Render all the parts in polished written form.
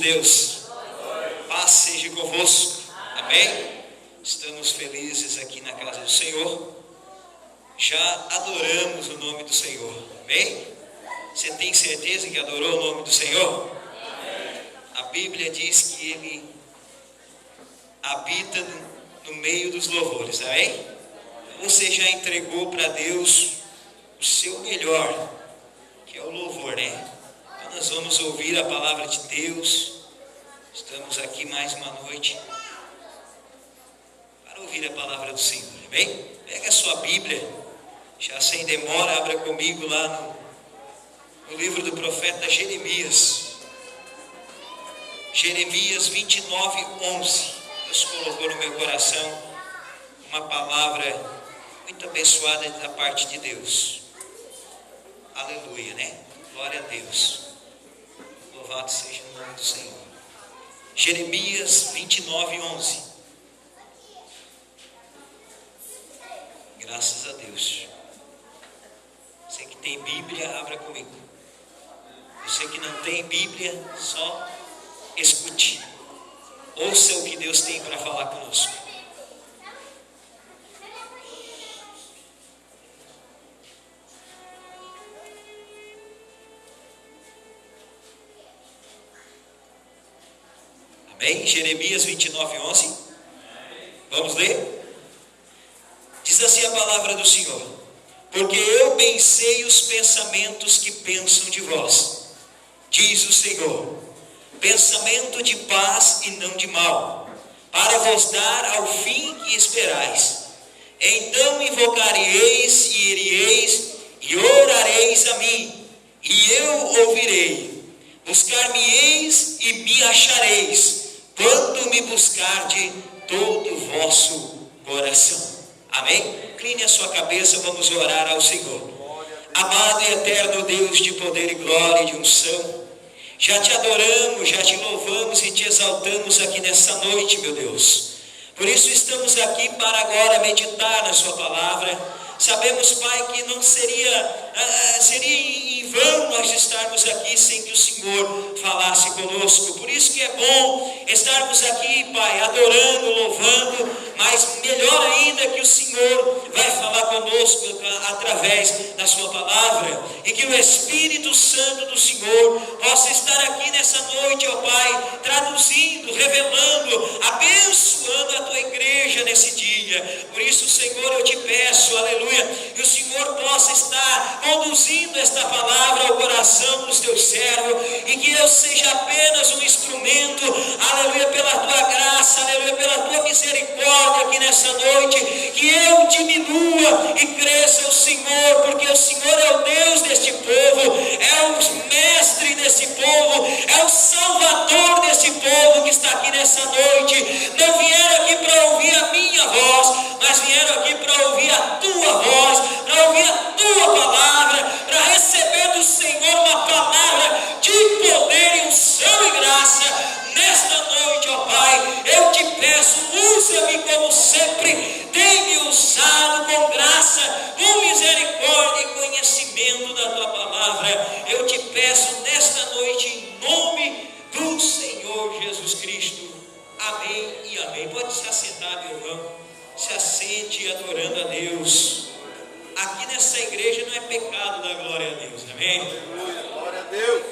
Deus. Paz seja convosco. Amém? Estamos felizes aqui na casa do Senhor. Já adoramos o nome do Senhor. Amém? Você tem certeza que adorou o nome do Senhor? A Bíblia diz que Ele habita no meio dos louvores. Amém? Você já entregou para Deus o seu melhor, que é o louvor, né? Então nós vamos ouvir a palavra de Deus. Estamos aqui mais uma noite para ouvir a palavra do Senhor. Amém? Pega a sua Bíblia, já sem demora, abra comigo lá no livro do profeta Jeremias. Jeremias 29:11. Deus colocou no meu coração uma palavra muito abençoada da parte de Deus. Aleluia, né? Glória a Deus. Louvado seja o nome do Senhor. Jeremias 29:11. Graças a Deus. Você que tem Bíblia, abra comigo. Você que não tem Bíblia, só escute. Ouça o que Deus tem para falar conosco. Amém? Jeremias 29:11. Vamos ler? Diz assim a palavra do Senhor: porque eu bem sei os pensamentos que pensam de vós, diz o Senhor, pensamento de paz e não de mal, para vos dar ao fim que esperais. Então invocareis e ireis e orareis a mim, e eu ouvirei. Buscar-me-eis e me achareis, quando me buscar de todo o vosso coração. Amém? Incline a sua cabeça, vamos orar ao Senhor. Amado e eterno Deus de poder e glória e de unção, já te adoramos, já te louvamos e te exaltamos aqui nessa noite, meu Deus. Por isso estamos aqui para agora meditar na sua palavra. Sabemos, Pai, que não seria em vão nós estarmos aqui sem que o Senhor falasse conosco. Por isso que é bom estarmos aqui, Pai, adorando, louvando, mas melhor ainda que o Senhor vai falar conosco através da sua palavra, e que o Espírito Santo do Senhor possa estar aqui nessa noite, ó Pai, traduzindo, revelando, abençoando a tua igreja nesse dia. Por isso, Senhor, eu te peço, aleluia, que o Senhor possa estar conduzindo esta palavra ao coração dos teus servos, e que eu seja apenas um instrumento, aleluia, pela tua graça, aleluia, pela tua misericórdia aqui nessa noite, que eu diminua e cresça o Senhor, porque o Senhor é o Deus deste povo, é o mestre desse povo, é o salvador desse povo que está aqui nessa noite. Não vieram aqui para ouvir a minha voz, mas vieram aqui para ouvir a tua voz, para ouvir a tua palavra, para receber do Senhor uma palavra de poder e unção e graça nesta noite, ó Pai. Eu te peço, usa-me como sempre tem me usado, com graça, com misericórdia e conhecimento da tua palavra. Eu te peço nesta noite em nome do Senhor Jesus Cristo. Amém e amém. Pode se assentar, meu irmão. Se assente adorando a Deus. Aqui nessa igreja não é pecado dar glória a Deus, amém? Glória a Deus.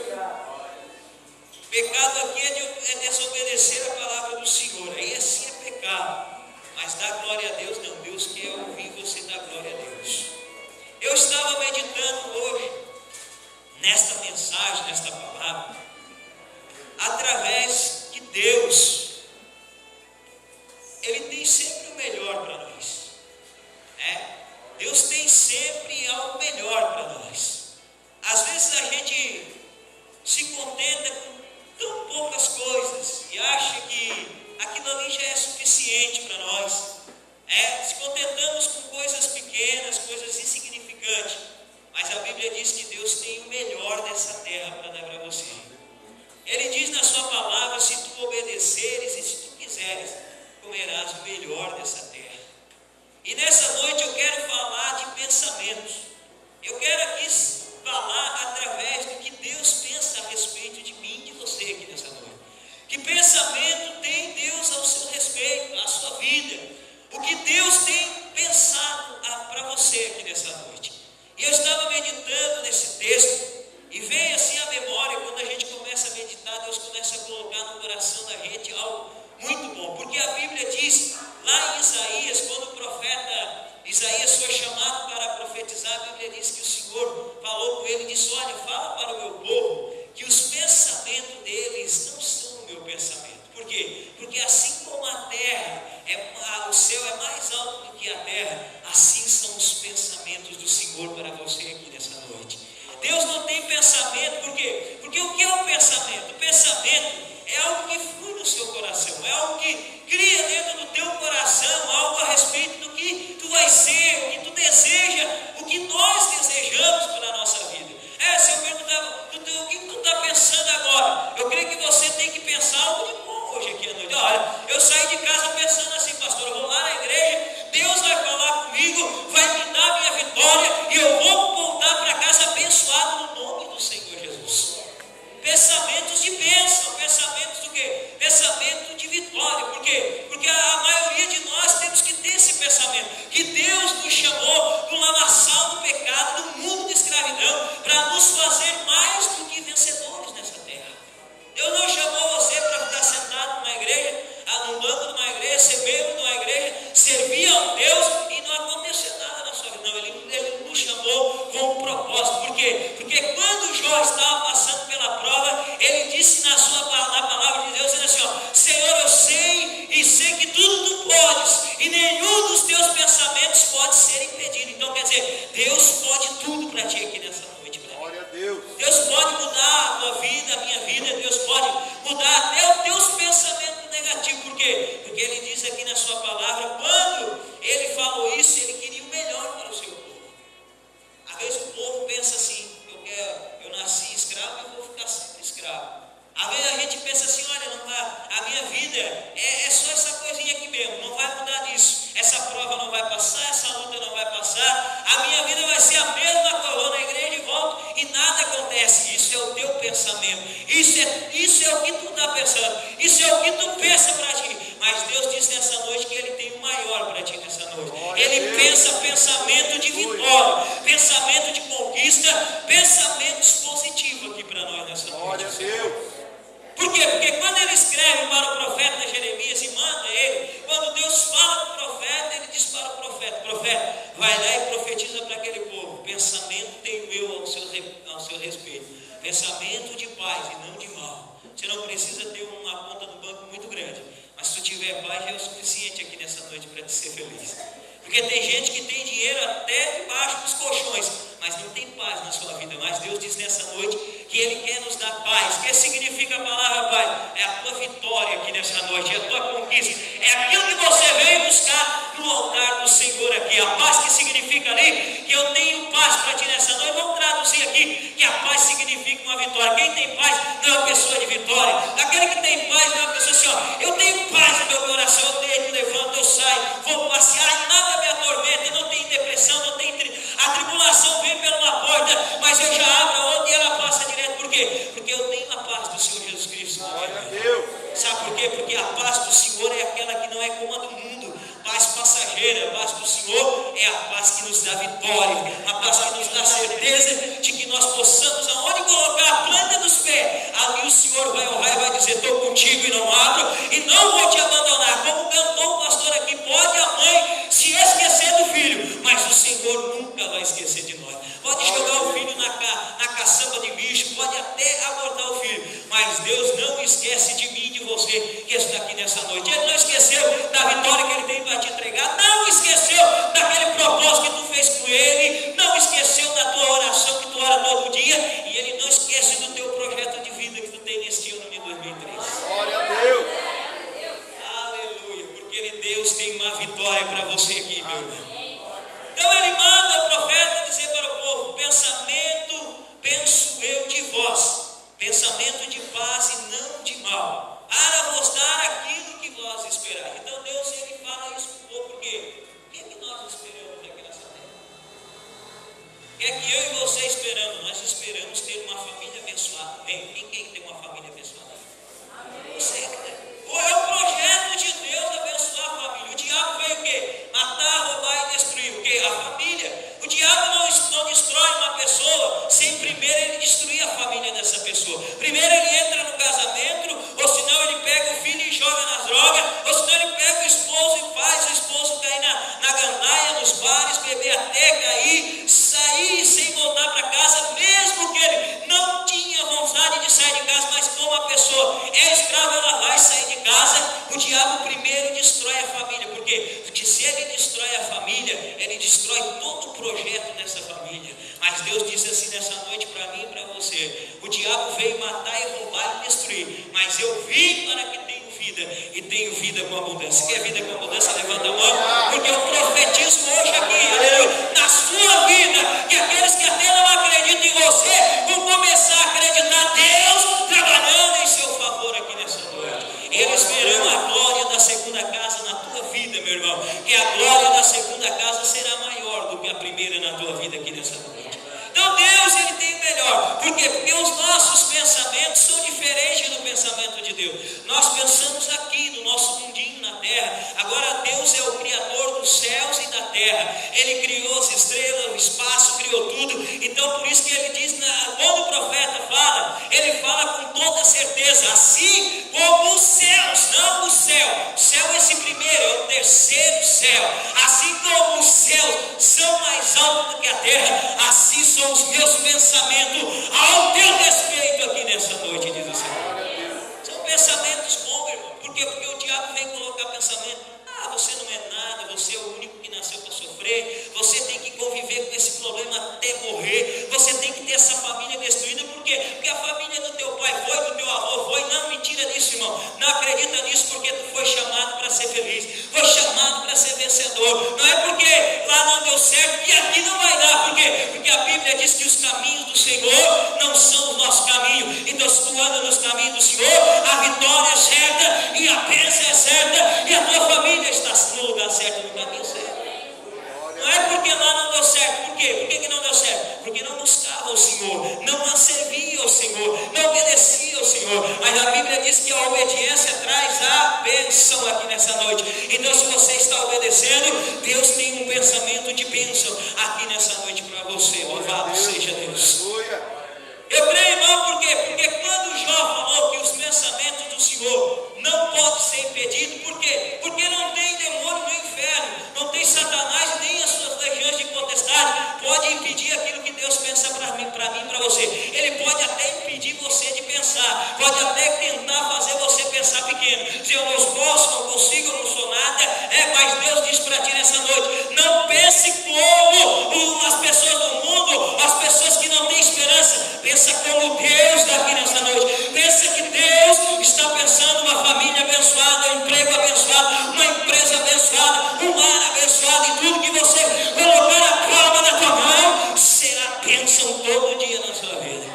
Pecado aqui é desobedecer a palavra do Senhor. Aí assim é pecado. Mas dar glória a Deus não. Deus quer ouvir você dar glória a Deus. Eu estava meditando hoje nesta mensagem, nesta palavra, através de Deus. Ele tem sempre o melhor para nós, né? Deus tem sempre algo melhor para nós. Às vezes a gente se contenta com tão poucas coisas e acha que aquilo ali já é suficiente para nós, né? Se contentamos com coisas pequenas, coisas insignificantes, mas a Bíblia diz que Deus tem o melhor dessa terra para dar para você. Ele diz na sua palavra: se tu obedeceres e se tu quiseres, comerás o melhor dessa terra. E nessa noite eu quero falar de pensamentos. Eu quero aqui falar através do que Deus pensa a respeito de mim e de você aqui nessa noite. Isaías foi chamado para profetizar. A Bíblia diz que o Senhor falou com ele e disse: olha, fala para o meu povo que os pensamentos deles não são o meu pensamento. Por quê? Porque assim como a terra, o céu é mais alto do que a terra, assim são os pensamentos do Senhor para você aqui nessa noite. Deus não tem pensamento, por quê? Porque o que é o pensamento? O pensamento é algo que flui no seu coração, é algo que cria dentro do teu coração, algo a respeito do que tu vai ser, o que tu deseja, o que nós desejamos para a nossa vida. Se eu perguntar, o que tu está pensando agora? Eu creio que você tem que pensar algo de bom hoje aqui à noite. Olha, eu saí de casa pensando assim: pastor, eu vou lá na igreja, Deus vai falar comigo, vai me dar a minha vitória, e eu vou voltar para casa abençoado no nome do Senhor Jesus. Pensamentos de bênção, pensamentos do quê? Pensamento de vitória. Por quê? Porque a maioria de nós temos que ter esse pensamento, que Deus nos chamou do lamaçal do pecado, do mundo de escravidão, para nos fazer mais do que vencedores nessa terra. Deus não chamou você para ficar sentado numa igreja, no banco de uma igreja, ser membro de uma igreja, servir a um Deus e não acontecer nada na sua vida. Não, Ele nos chamou com um propósito. Por quê? Porque quando Jó estava passando pela prova, ele disse na palavra de Deus, ele disse assim: ó, Senhor, eu sei e sei que tudo tu podes, e nenhum dos teus pensamentos pode ser impedido. Então quer dizer, Deus pode tudo para ti aqui nessa noite. Glória a Deus. Deus pode mudar a tua vida, a minha vida. Deus pode mudar até os teus pensamentos negativos. Por quê? Porque Ele diz aqui na sua palavra, quando Ele falou isso, Ele queria o melhor para o seu povo. Às vezes o povo pensa assim: eu nasci escravo e vou ficar sempre escravo. Às vezes a gente pensa assim: olha, não vai, a minha vida é só essa coisinha aqui mesmo, não vai mudar disso. Essa prova não vai passar, essa luta não vai passar, a minha vida vai ser a mesma coisa. Eu vou na igreja e volto e nada acontece. Isso é o teu pensamento, isso é o que tu está pensando, isso é o que tu pensa para ti. Mas Deus diz nessa noite que Ele tem o maior para ti nessa noite. Ele pensa pensamento de vitória, pensamento de conquista, pensamentos positivos aqui para nós nessa noite. Glória a Deus. Por quê? Porque quando ele escreve para o profeta Jeremias e manda ele, quando Deus fala para o profeta, ele diz para o profeta, vai lá e profetiza para aquele povo: pensamento tenho eu ao seu respeito, pensamento de paz e não de mal. Você não precisa ter uma conta do banco muito grande, mas se tu tiver paz, já é o suficiente aqui nessa noite para te ser feliz. Porque tem gente que tem dinheiro até debaixo dos colchões, mas não tem paz na sua vida. Mas Deus diz nessa noite que Ele quer nos dar paz. O que significa a palavra paz? É a tua vitória aqui nessa noite, é a tua conquista, é aquilo que você veio buscar no altar do Senhor aqui. A paz que significa ali, que eu tenho paz para ti nessa noite. Vamos traduzir aqui, que a paz significa uma vitória. Quem tem paz não é uma pessoa de vitória. Aquele que tem paz não é uma pessoa assim: ó, eu tenho paz no meu coração, eu deito, levanto, eu saio, vou passear, nada me atormenta, eu não tenho depressão, não tenho a tribulação vem pela uma porta, mas eu já abro a outra e ela passa direto. Por quê? Porque eu tenho a paz do Senhor Jesus Cristo. Glória a Deus. Sabe por quê? Porque a paz do Senhor é aquela que não é como a do mundo, paz passageira. A paz do Senhor é a paz que nos dá vitória, a paz que nos dá certeza de que nós possamos, aonde colocar a planta dos pés, ali o Senhor vai honrar e vai dizer: estou contigo e não abro, e não vou te abandonar. Como cantou o pastor aqui, pode a mãe se esquecer do filho, mas o Senhor nunca vai esquecer de nós. Pode jogar o filho na caçamba de bicho, pode até abortar o filho, mas Deus não esquece de mim e de você que está aqui nessa noite. Ele não esqueceu da vitória que Ele tem para te entregar, não esqueceu daquele propósito que tu fez com Ele, não esqueceu da tua oração que tu ora todo dia, e Ele não esquece do teu projeto de vida que tu tem neste ano de 2003. Glória a Deus. Aleluia, porque Deus tem uma vitória para você aqui, meu irmão. Então Ele manda o profeta dizer para o povo: pensamento penso eu de vós, pensamento de paz e não de mal, para vos dar aquilo que vós esperais. Então Deus, Ele fala isso para o povo, porque o que é que nós esperamos aqui nessa terra? O que é que eu e você esperamos? Nós esperamos ter uma família abençoada. Bem, quem tem uma família abençoada? Você quer? É o projeto de Deus abençoar a família. O diabo veio o quê? Matar, roubar e destruir. O quê? A família. O diabo não destrói uma pessoa sem primeiro ele destruir a família dessa pessoa. Primeiro ele entra no casamento, ou senão ele pega o filho e joga nas drogas, ou senão ele pega o esposo e faz o esposo cair na gandaia, nos bares, destrói todo o projeto dessa família. Mas Deus disse assim nessa noite para mim e para você: o diabo veio matar e roubar e destruir, mas eu vim para que tenham vida e tenho vida com abundância. Quer vida com abundância? Levanta a mão, porque eu profetizo hoje aqui, aleluia, na sua vida, que aqueles que até não acreditam em você vão começar a acreditar Deus trabalhando em seu favor aqui nessa noite. Eles verão a glória da segunda casa na tua vida, meu irmão, que a glória da segunda casa será maior do que a primeira na tua vida aqui nessa noite. Então Deus, Ele tem o melhor. Por quê? Porque os nossos pensamentos são diferentes do pensamento de Deus. Nós pensamos aqui no nosso mundinho na terra. Agora Deus é o Criador dos céus e da terra. Ele criou as estrelas, o espaço, criou tudo. Então por isso que Ele diz, quando o profeta fala, ele fala com toda certeza, assim como os céus, não o céu. O céu é esse primeiro, é o terceiro céu. Assim como os céus são mais altos do que a terra, assim são os meus pensamentos ao teu respeito aqui nessa noite, diz o Senhor. São pensamentos bons, irmão. Por quê? Porque o diabo vem colocar pensamento: você não é nada, você é o único que nasceu para sofrer, você tem que conviver com esse problema até morrer, você tem que ter essa família destruída. Por quê? Porque a família do teu pai foi, do teu avô foi. Não, mentira disso, irmão. Não acredita nisso, porque tu foi chamado para ser feliz, foi chamado para ser vencedor. Não é porque lá não deu certo e aqui não vai dar. Por quê? Porque a Bíblia diz que os caminhos do Senhor não são os nossos caminhos. Então se tu anda nos caminhos do Senhor, a vitória é certa e a bênção é certa e a tua família está no lugar certo, no caminho certo. Não é porque lá não deu certo. Por quê? Por que não deu certo? Porque não buscava o Senhor, não servia ao Senhor, não obedecia ao Senhor. Mas a Bíblia diz que a obediência traz a bênção aqui nessa noite. Então se você está obedecendo, Deus tem um pensamento de bênção aqui nessa noite para você. Louvado seja Deus. Eu creio, irmão, por quê? Porque quando Jó falou que os pensamentos do Senhor não podem ser impedidos, por quê? Porque não tem demônio no inferno, não tem Satanás, nem as suas legiões de potestade pode impedir aquilo que Deus pensa para mim, para você. Ele pode até impedir você de pensar, pode até tentar fazer você pensar pequeno. Se eu não posso, não consigo, eu não sou nada, mas Deus diz para ti nessa noite: não pense como as pessoas do mundo, as pessoas que não têm esperança. Pensa como Deus daqui nessa noite. Pensa que Deus está pensando uma família abençoada, um emprego abençoado, uma empresa abençoada, um lar abençoado, e tudo que você colocar a palma da tua mão será bênção todo dia na sua vida.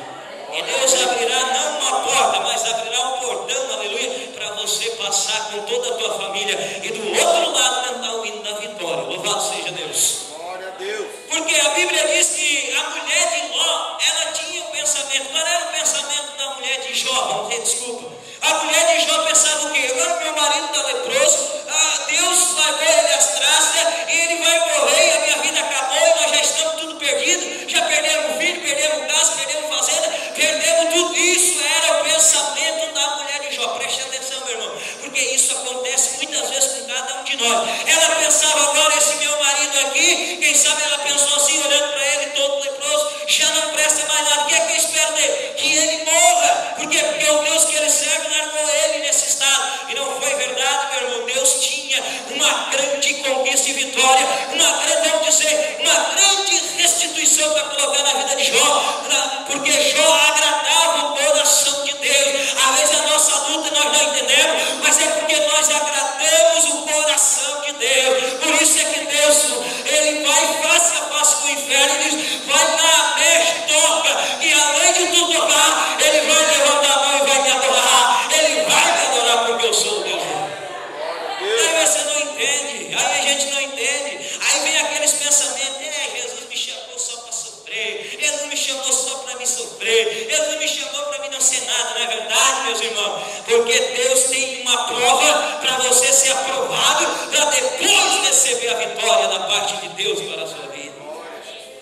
E Deus abrirá não uma porta, mas abrirá um portão, aleluia, para você passar com toda a tua família e do outro lado cantar o hino da vitória. Louvado seja Deus. Glória a Deus. Porque a Bíblia diz que a mulher de Ló, ela tinha um pensamento. Qual era o pensamento da mulher de Jó? Vamos dizer, desculpa. A mulher de Jó pensava o quê? Agora meu marido está leproso, Deus largou ele as traças e ele vai morrer, e a minha vida acabou e nós já estamos tudo perdido, já perdemos filho, perdemos casa, perdemos fazenda, perdemos tudo. Isso era o pensamento da mulher de Jó. Preste atenção, meu irmão, porque isso acontece muitas vezes com cada um de nós. Ela pensava: agora esse meu marido aqui, quem sabe ela pensou assim, olhando para ele todo leproso, já não presta mais nada. O que é que eu espero dele? Que ele morra. Por quê? Porque o Deus que ele serve largou ele nesse estado. E não foi verdade, meu irmão. Deus tinha uma grande conquista e vitória, vamos dizer, uma grande restituição para colocar na vida de Jó, porque Jó agradava o coração de Deus. Às vezes a nossa luta nós não entendemos, mas é porque nós agradamos o coração de Deus. Por isso é que Deus, ele vai face a face com o inferno e diz: vai lá, mexe, toca, e além de tu tocar, ele vai levantar a mão e vai te adorar. Ele vai te adorar, porque eu sou o Deus. Aí você não entende, aí a gente não entende. Aí vem aqueles pensamentos: Jesus me chamou só para sofrer, Ele não me chamou só para me sofrer, Ele não me chamou para mim não ser nada. Não é verdade, meus irmãos? Porque Deus tem uma prova para você ser aprovado, para depois receber a vitória da parte de Deus para a sua vida.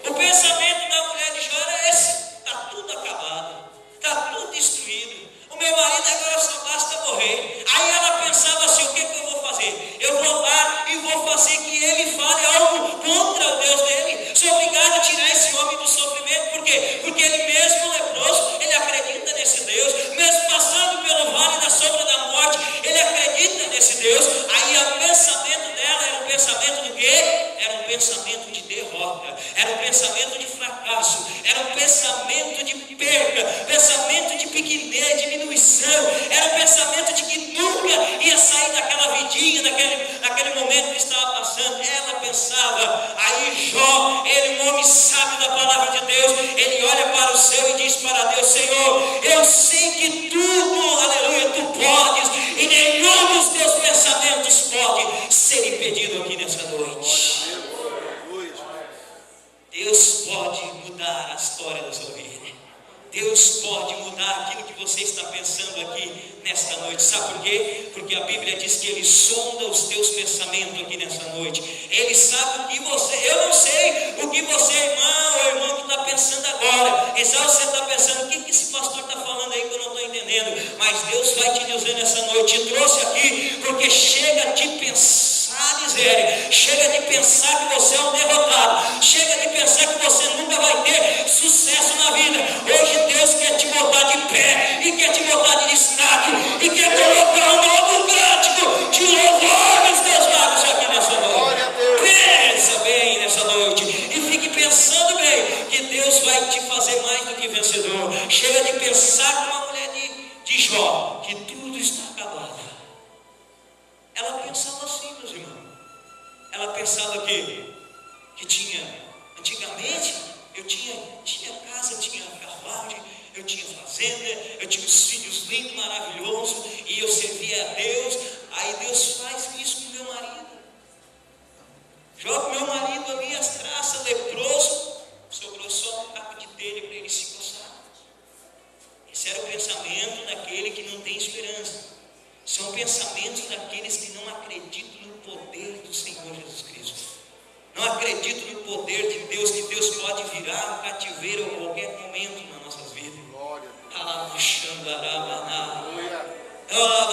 O pensamento da mulher de Jó era esse: está tudo acabado, está tudo destruído, o meu marido agora só basta morrer. Aí ela pensava assim: o que eu vou fazer? Eu vou lá e vou fazer que ele fale algo contra o Deus dele. Sou obrigado a tirar esse homem do sofrimento. Por quê? Porque ele mesmo leproso, ele acredita nesse Deus. Mesmo passando pelo vale da sombra da morte, ele acredita nesse Deus. Aí o pensamento dela era um pensamento do quê? pensamento de derrota, era um pensamento de fracasso, era um pensamento de perda, pensamento de pequenez, de diminuição, era um pensamento de que nunca ia sair daquela vidinha, naquele momento que estava passando. Ela pensava. Aí Jó, ele, um homem sábio da palavra de Deus, ele olha para o céu e diz para Deus: Senhor, eu sei que tudo, aleluia, tu podes, e nenhum dos teus pensamentos pode ser impedido aqui nessa noite. Deus pode mudar a história da sua vida. Deus pode mudar aquilo que você está pensando aqui nesta noite. Sabe por quê? Porque a Bíblia diz que Ele sonda os teus pensamentos aqui nesta noite. Ele sabe o que você... Eu não sei o que você, irmão ou irmão, que está pensando agora. E sabe, você está pensando: o que esse pastor está falando aí que eu não estou entendendo? Mas Deus vai te dizer nessa noite. Te trouxe aqui porque chega de pensar miséria. Chega de pensar que você é um derrotado. Chega de pensar que você nunca vai ter sucesso na vida. Hoje Deus quer te botar de pé e quer te botar de destaque e quer colocar um novo cântico de louvor nos teus lábios aqui nessa noite. Pensa bem nessa noite e fique pensando bem que Deus vai te fazer mais do que vencedor. Chega de pensar como a mulher de Jó, que tudo está acabado. Ela pensava assim, meus irmãos. Ela pensava que tinha, antigamente, eu tinha casa, tinha carruagem, eu tinha fazenda, eu tinha os filhos lindos, maravilhosos, e eu servia a Deus. Aí Deus faz isso com meu marido. Joga meu marido ali as traças, leproso, sobrou só um caco de telha para ele se coçar. Esse era o pensamento daquele que não tem esperança. São pensamentos daqueles que não acreditam no poder do Senhor Jesus Cristo. Não acredito no poder de Deus, que Deus pode virar um cativeiro a qualquer momento nas nossas vidas.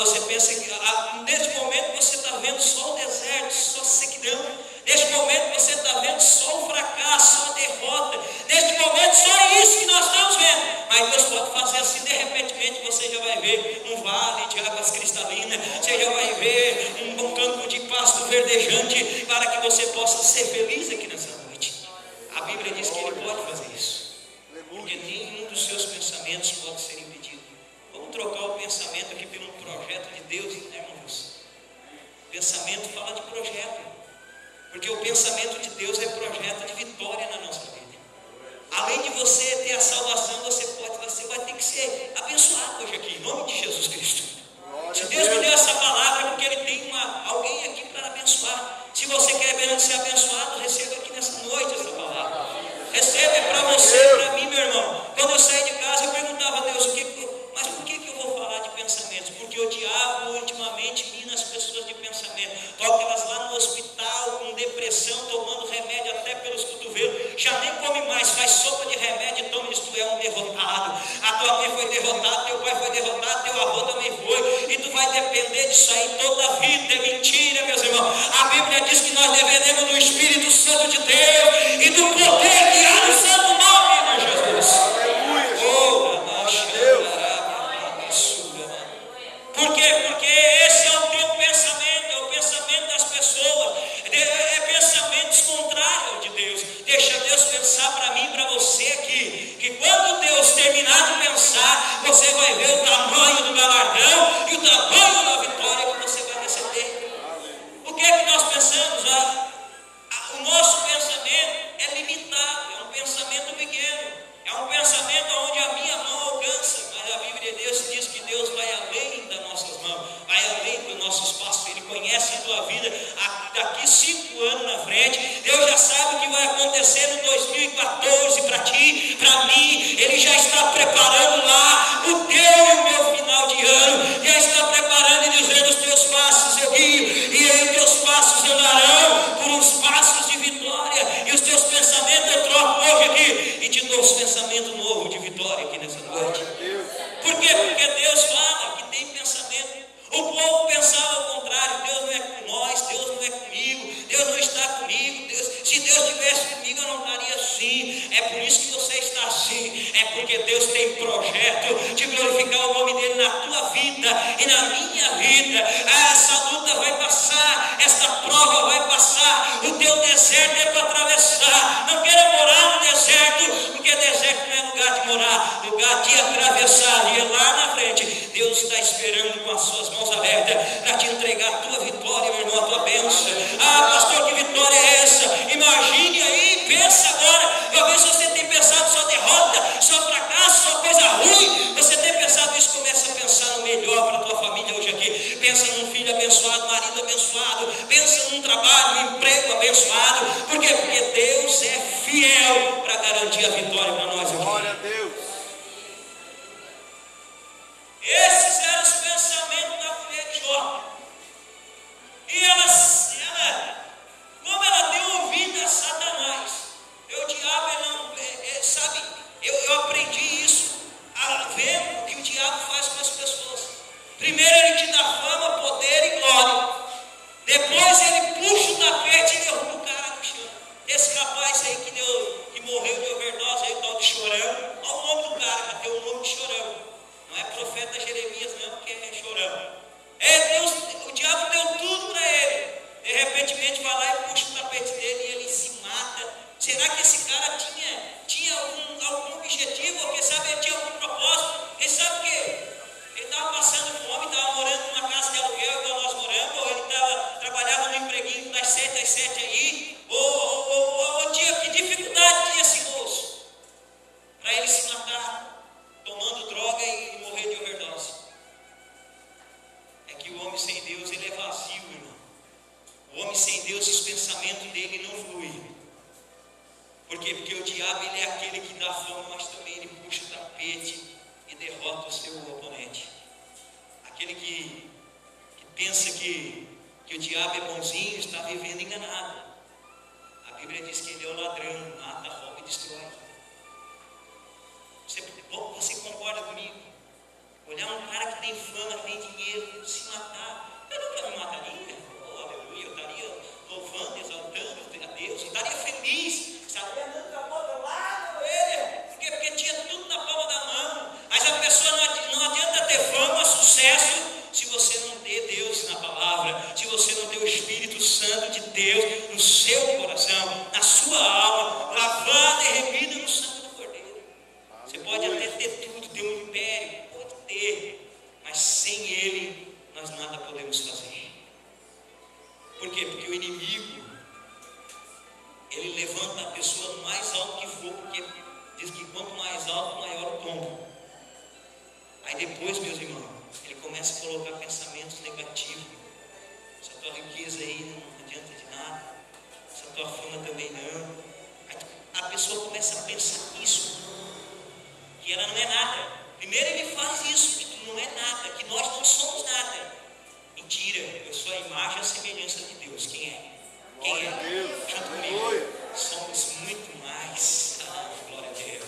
Você pensa que neste momento você está vendo só o deserto, só a sequidão. Neste momento você está vendo só o fracasso, só a derrota. Neste momento só isso que nós estamos vendo. Mas Deus pode fazer assim, de repente você já vai ver um vale de águas cristalinas. Você já vai ver um campo de pasto verdejante, para que você possa ser feliz aqui nessa noite. A Bíblia diz que Ele pode fazer isso, porque nenhum dos seus pensamentos pode ser impedido. Vamos trocar o pensamento aqui pelo projeto de Deus, né, irmãos? Pensamento fala de projeto, porque o pensamento de Deus é projeto de vitória na nossa vida. Além de você ter a salvação, você vai ter que ser abençoado hoje aqui, em nome de Jesus Cristo. Se Deus me deu essa palavra, é porque Ele tem alguém aqui para abençoar. Se você quer ser abençoado, receba aqui nessa noite essa palavra. Receba, é para você e para mim, meu irmão. Quando eu saí de casa, eu perguntava a Deus: mas por que eu vou falar de pensamentos? Porque o diabo ultimamente mina as pessoas de pensamento. Toca elas lá no hospital com depressão, tomando remédio até pelos cotovelos. Já nem come mais, faz sopa de remédio e toma isso. Tu é um derrotado. A tua mãe foi derrotada, teu pai foi derrotado, teu avô também foi. E tu vai depender disso aí toda a vida. É mentira, meus irmãos. A Bíblia diz que nós dependemos do Espírito Santo de Deus e do poder que há no santo nome de Jesus. Por quê? Porque esse é o teu pensamento, é o pensamento das pessoas, é pensamentos contrários ao de Deus. Deixa Deus pensar para mim e para você aqui, que quando Deus terminar de pensar, você vai ver o tamanho do galardão e o tamanho da vitória que você vai receber. O que é que nós pensamos? O nosso pensamento é limitado, é um pensamento pequeno, é um pensamento onde a minha mão alcança. Mas a Bíblia de Deus diz que Deus vai além das nossas mãos, vai além do nosso espaço. Ele conhece a tua vida daqui 5 anos na frente. Deus já sabe o que vai acontecer no 2014 para ti, para mim. Ele já está preparando lá o teu e o meu final de ano. Já está preparando e dizendo: os teus passos eu guio, e aí os teus passos andarão por uns passos de vitória. E os teus pensamentos eu troco hoje aqui e te dou os pensamentos novos de vitória aqui nessa noite. Por quê? Porque Deus fala que tem pensamento. O povo pensava ao contrário: Deus não é com nós, Deus não é comigo, Deus não está comigo. Se Deus estivesse comigo, eu não estaria assim. É por isso que você está assim. É porque Deus tem projeto de glorificar o nome dele na tua vida e na minha vida. Essa luta vai passar, essa prova vai passar, o teu desejo deserto é para atravessar. Não queira morar no deserto, porque deserto não é lugar de morar, lugar de atravessar. E lá na frente, Deus está esperando com as suas mãos abertas para te entregar a tua vitória, meu irmão, a tua bênção. Ah, pastor, que vitória é essa? Imagine aí, pensa agora. Talvez você tenha pensado só derrota, só fracasso, só coisa ruim. Você tem pensado isso, começa a pensar no melhor para a tua família hoje aqui. Pensa num filho abençoado, marido abençoado. Pensa num trabalho, num emprego abençoado. Por quê? Porque Deus é fiel para garantir a vitória para nós aqui. Glória a Deus. Esses eram os pensamentos da mulher de Jó. E ela, como ela deu ouvido a Satanás, o diabo não, sabe, eu aprendi isso a ver o que o diabo faz com as pessoas. Primeiro ele te dá fama, poder e glória. Depois ele puxa o tapete e derruba o cara no chão. Esse rapaz aí que morreu de overdose, aí, o tal de Chorão. Olha o nome do cara, já tem o nome de Chorão. Não é profeta Jeremias não, porque é Chorão. Deus, o diabo deu tudo para ele. De repente vai lá e puxa o tapete dele e ele se mata. Será que esse cara tinha algum objetivo? Porque sabe, ele tinha algum propósito? Ele sabe o quê? Ele estava passando fome, estava morando numa casa de aluguel, igual nós moramos, ou ele trabalhava no empreguinho das 7 às 7 aí, ou tinha, que dificuldade tinha esse moço para ele se matar, tomando droga e morrer de overdose. É que o homem sem Deus, ele é vazio, irmão. O homem sem Deus, os pensamentos dele não fluem. Por quê? Porque o diabo, ele é aquele que dá fama, mas também ele puxa o tapete e derrota o seu oponente. Aquele que pensa que o diabo é bonzinho, está vivendo enganado. A Bíblia diz que ele é o ladrão, mata, rouba e destrói. Você concorda comigo? Olhar um cara que tem fama, tem dinheiro, se matar. Eu nunca me mataria. Oh, aleluia, eu estaria louvando, exaltando a Deus, eu estaria feliz. Estaria andando com a mão do lado, porque tinha tudo na palma da mão. Mas a pessoa não adianta ter fama, sucesso, se você não ter Deus na palavra, se você não ter o Espírito Santo de Deus no seu coração, na sua alma, lavada e remida no sangue do Cordeiro. Você pode até ter tudo, ter um império, pode ter, mas sem Ele nós nada podemos fazer. Por quê? Porque o inimigo, ele levanta a pessoa no mais alto que for, porque diz que quanto mais alto, maior o tombo. Aí depois, meus irmãos, ele começa a colocar pensamentos negativos. Essa tua riqueza aí não adianta de nada, essa tua fama também não. Aí a pessoa começa a pensar nisso, que ela não é nada. Primeiro ele faz isso, que tu não é nada, que nós não somos nada. Mentira, eu sou a imagem e a semelhança de Deus. Quem é? Quem é? Junto comigo. Somos muito mais. Glória a Deus.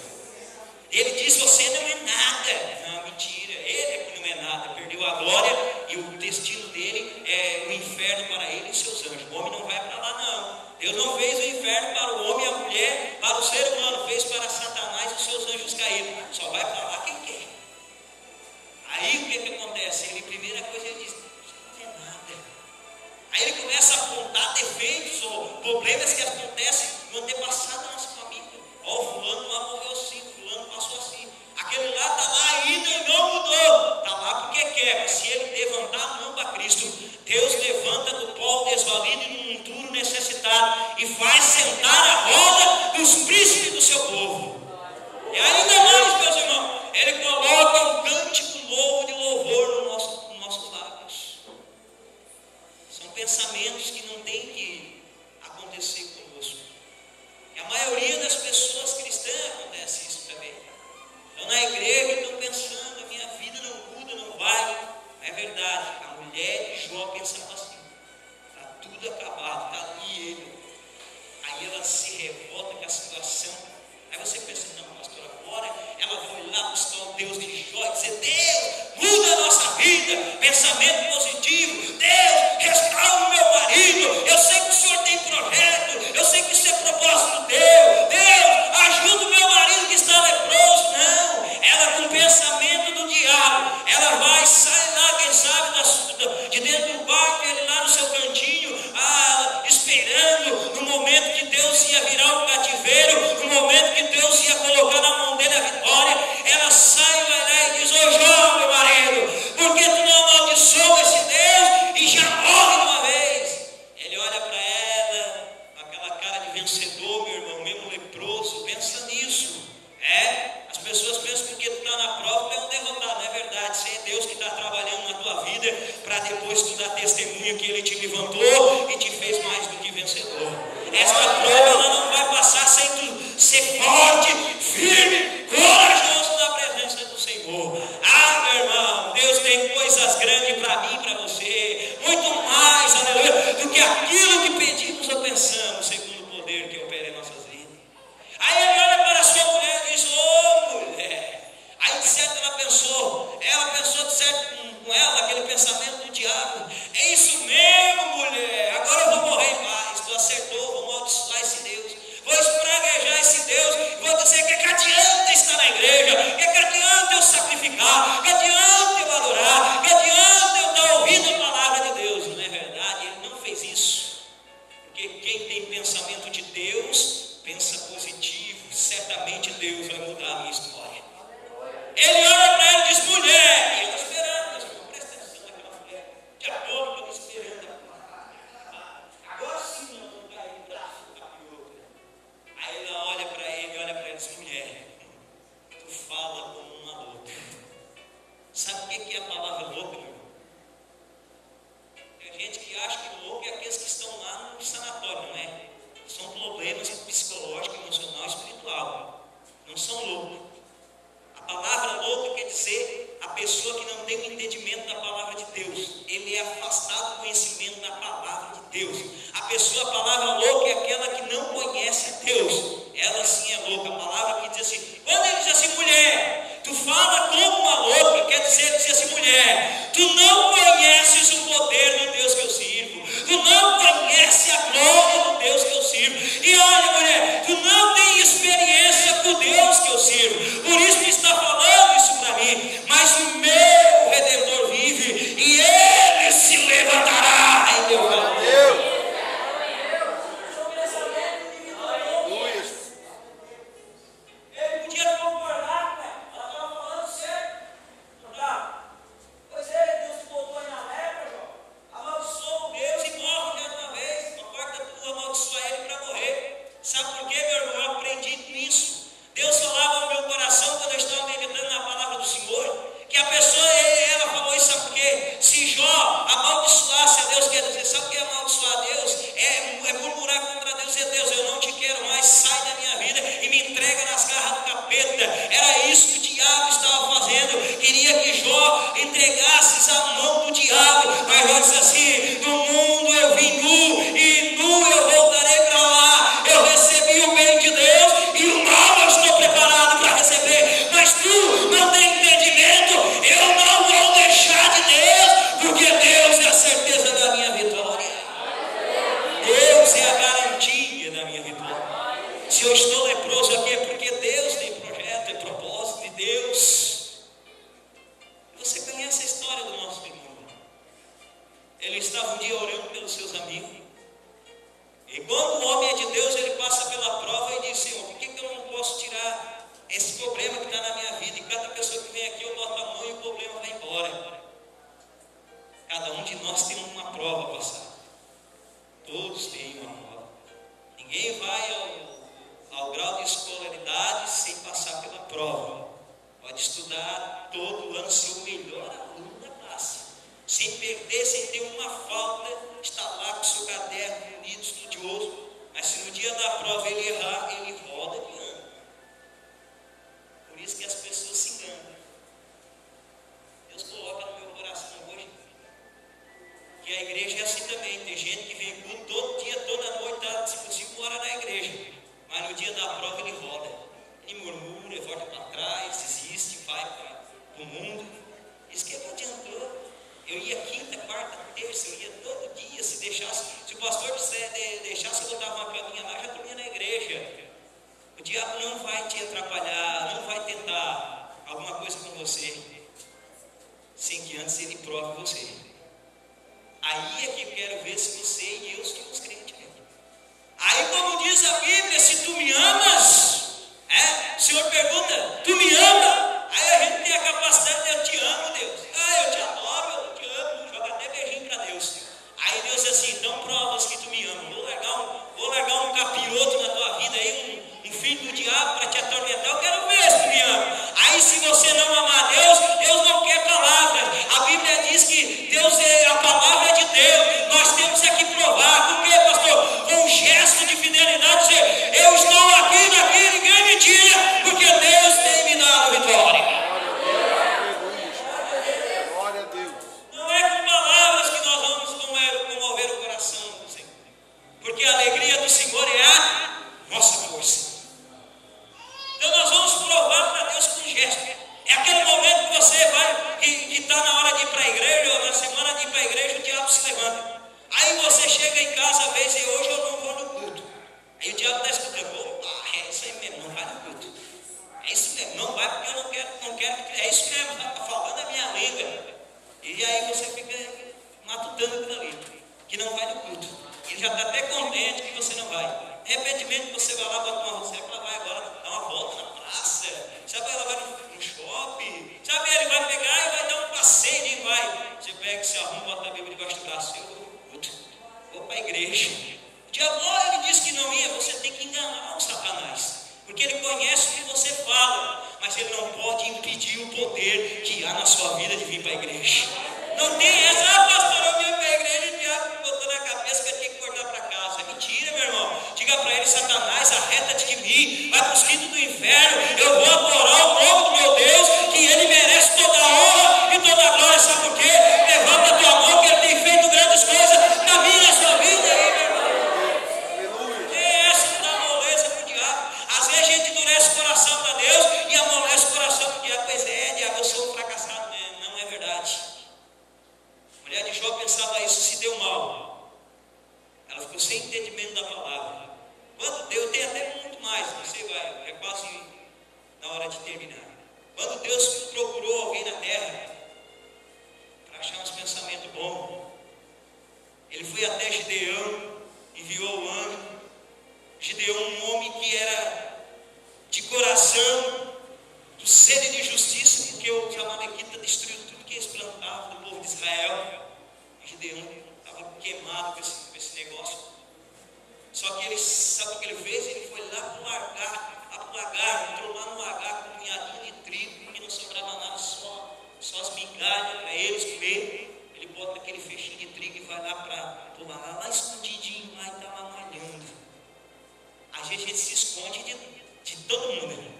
Ele diz: você não é nada. Não, mentira. Ele é que não é nada. Perdeu a glória e o destino dele é o inferno para ele e seus anjos. O homem não vai para lá, não. Deus não fez o inferno para o homem e a mulher, para o ser humano. Fez para Satanás e os seus anjos caídos. Só vai para lá quem quer. Aí o que acontece? Ele, primeira coisa, ele diz: não é nada. Aí ele começa a apontar defeitos ou problemas que acontecem no antepassado da nossa família. Ó, o fulano lá morreu assim, fulano passou assim. Aquele lá está lá ainda e não mudou. Está lá porque quer, mas se ele levantar a mão para Cristo, Deus levanta do pó desvalido e no monturo necessitado e faz sentar a roda dos príncipes do seu povo. E ainda mais, meus irmãos, ele coloca um cântico novo de louvor nos nossos lábios. São pensamentos que não tem que acontecer conosco. E a maioria das pessoas cristãs acontece isso também. Estão na igreja e estão pensando: a minha vida não muda, não vai. É verdade, a mulher de Jó pensava assim: está tudo acabado, está ali ele. Aí ela se revolta com a situação. Aí você pensa: não, pastor, agora ela foi lá buscar o Deus de Jó e dizer: Deus, muda a nossa vida, pensamento positivo. Deus, restaura o meu marido. Eu sei que o Senhor tem projeto, eu sei que isso é propósito teu. Deus, ajuda o meu marido que está leproso. Não, ela com o pensamento do diabo, ela vai, sai lá, quem sabe, de dentro do barco, ele lá no seu cantinho, esperando no momento que ressuscitou, meu irmão, mesmo leproso. Pensa nisso. As pessoas pensam que porque tu está na prova, tu é um derrotado. Não é verdade. Isso é Deus que está trabalhando na tua vida para depois tu dar testemunho que Ele te levantou e te fez mais do que vencedor. Esta prova ela não vai passar sem tu ser forte, firme, corajoso na presença do Senhor. Meu irmão, Deus tem coisas grandes para mim e para você, muito mais, aleluia, do que aquilo que pedimos ou pensamos, segundo o poder que opera em nossas vidas. Aí ele olha para a sua mulher e diz: ô mulher. Aí de certo ela pensou de certo com ela, aquele pensamento do diabo: é isso mesmo, mulher, agora eu vou morrer em paz. Tu acertou, vou amaldiçoar esse Deus, vou espraguejar esse Deus, vou dizer que adianta estar na igreja, que adianta eu sacrificar, que adianta eu adorar, que adianta eu dar ouvido à palavra de Deus. Não é verdade? Ele não fez isso, porque quem tem pensamento de Deus pensa positivo. Certamente Deus vai mudar a minha história. Ele olha para ela e diz: mulher. E eu estou esperando, mas não presta atenção naquela mulher. De acordo, eu estou esperando. Agora sim nós vamos cair um braço do capioto. Aí ela olha para ele e diz: mulher, tu fala como uma louca. Sabe o que é a palavra louca, meu irmão? Tem gente que acha que louco é aqueles que estão lá no sanatório, não é? São problemas psicológicos, emocional e espiritual. Não são loucos. A palavra louca quer dizer a pessoa que não tem o entendimento da palavra de Deus. Ele é afastado do conhecimento da palavra de Deus. A palavra louca é aquela que não conhece a Deus. Ela sim é louca. A palavra que diz assim, quando ele diz assim, mulher, tu fala como uma louca, quer dizer assim, mulher, tu não conheces o poder do Deus que eu sirvo. Tu não conheces a glória do Deus que eu sirvo. E olha, mulher, tu não tem experiência com o Deus que eu sirvo. Por isso que está falando isso para mim. Mas o meu Redentor vive e Ele se levantará em meu favor. Ele podia concordar com ela. Ela estava falando certo. Pois é, Deus te botou aí na lepra, João. Amaldiçoa o Deus e morre de uma vez. Uma quarta tua amaldiçoa ele para morrer. Sabe por quê, meu irmão? Eu aprendi nisso. Deus falava no meu coração quando eu estava meditando na palavra do Senhor, que a pessoa, ela falou isso, sabe por quê? Se Jó amaldiçoasse a Deus, quer dizer, sabe o que é amaldiçoar a Deus? É murmurar contra Deus e Deus, eu não te quero mais, sai da minha vida e me entrega nas garras do capeta. Era isso que o diabo estava fazendo, queria que Jó entregasse a mão do diabo, mas Jó disse assim, do mundo eu vim nu e nu eu voltarei para lá. Eu recebi o bem de Deus e o mal eu estou preparado para receber, mas tu não tem entendimento, eu não vou deixar de Deus, porque Deus é a certeza da minha vitória. Deus é a garantia da minha vitória. Se eu estou leproso aqui é porque Deus tem projeto e propósito de Deus. Você conhece a história do nosso irmão? Ele estava um dia orando pelos seus amigos. E quando o homem é de Deus, ele passa pela prova e diz, Senhor, por que eu não posso tirar esse problema que está na minha vida? E cada pessoa que vem aqui, eu boto a mão e o problema vai embora. Cada um de nós tem uma prova a passar. Todos têm uma prova. Ninguém vai ao grau de escolaridade sem passar pela prova. Pode estudar todo ano, ser o melhor aluno da classe, sem perder, sem ter uma falta, estar lá com o seu caderno bonito, estudioso, mas se no dia da prova ele errar, ele roda de ano. Por isso que as pessoas se enganam. Deus coloca no meu coração hoje que a igreja é assim também. Tem gente que vem culto todo dia, toda noite, se possível, mora na igreja, mas no dia da prova ele roda, ele murmura, volta para trás, desiste, vai para o mundo. Isso que não adiantou. Eu ia quinta, quarta, terça, eu ia todo dia. Se deixasse, se o pastor deixasse eu botar uma caminha lá, já dormia na igreja. O diabo não vai te atrapalhar, não vai tentar alguma coisa com você, sem que antes ele prove você. Aí é que eu quero ver se você e eu somos crentes mesmo. Aí, como diz a Bíblia, se tu me amas, o Senhor pergunta, tu me ama? Aí a gente tem a capacidade de eu te amo, Deus. Eu te adoro, eu te amo, joga até beijinho para Deus. Aí Deus diz assim, então provas que tu me amas. Vou largar um capiroto na tua vida. escutando. Opa, é isso aí mesmo, não vai no culto. É isso mesmo, não vai porque eu não quero, é isso mesmo, está falando a minha língua. E aí você fica matutando aquilo ali, que não vai no culto. Ele já está até contente que você não vai. De repente você vai lá, bota uma rosca, ela vai agora dar uma volta na praça, sabe, ela vai no shopping, sabe, ele vai pegar e vai dar um passeio e vai. Você pega, se arruma, bota a Bíblia debaixo do braço, eu vou no culto, vou para a igreja. O diabo, ele disse que não ia, você tem que enganar o Satanás, porque ele conhece o que você fala, mas ele não pode impedir o poder que há na sua vida de vir para a igreja. Não tem essa, pastor, eu vim para a igreja e o diabo me botou na cabeça que eu tinha que cortar para casa. É mentira, meu irmão. Diga para ele, Satanás, arreta-te de mim, vai para os quintos do inferno, eu vou adorar o nome do meu Deus, que ele merece toda a honra e toda a glória. Sabe por quê? Levanta a tua mão, que ele tem feito grandes coisas na minha e na sua vida aí, meu irmão. É essa que dá moleza para o diabo. Às vezes a gente endurece o coração para Deus e amolece o coração para o diabo. Pois é, diabo, eu sou um fracassado mesmo. Não é verdade. A mulher de Jó pensava isso, se deu mal. Ela ficou sem entendimento da palavra. Quando Deus, tem até muito mais, você vai, é quase na hora de terminar. Quando Deus procurou alguém na terra para achar uns pensamentos bons, ele foi até Gideão, enviou o anjo. Gideão, um homem que era de coração, do sede de justiça, porque os amalequitas destruíram tudo que eles plantavam do povo de Israel. Gideão estava queimado com esse negócio. Só que ele, sabe o que ele fez? Ele foi lá para o lagar, entrou lá no lagar com um punhadinho de trigo, porque não sobrava nada, só as migalhas para eles comer. Ele bota aquele fechinho de trigo e vai lá para o lagar, lá escondidinho, lá e está lá malhando. Às vezes a gente se esconde de todo mundo,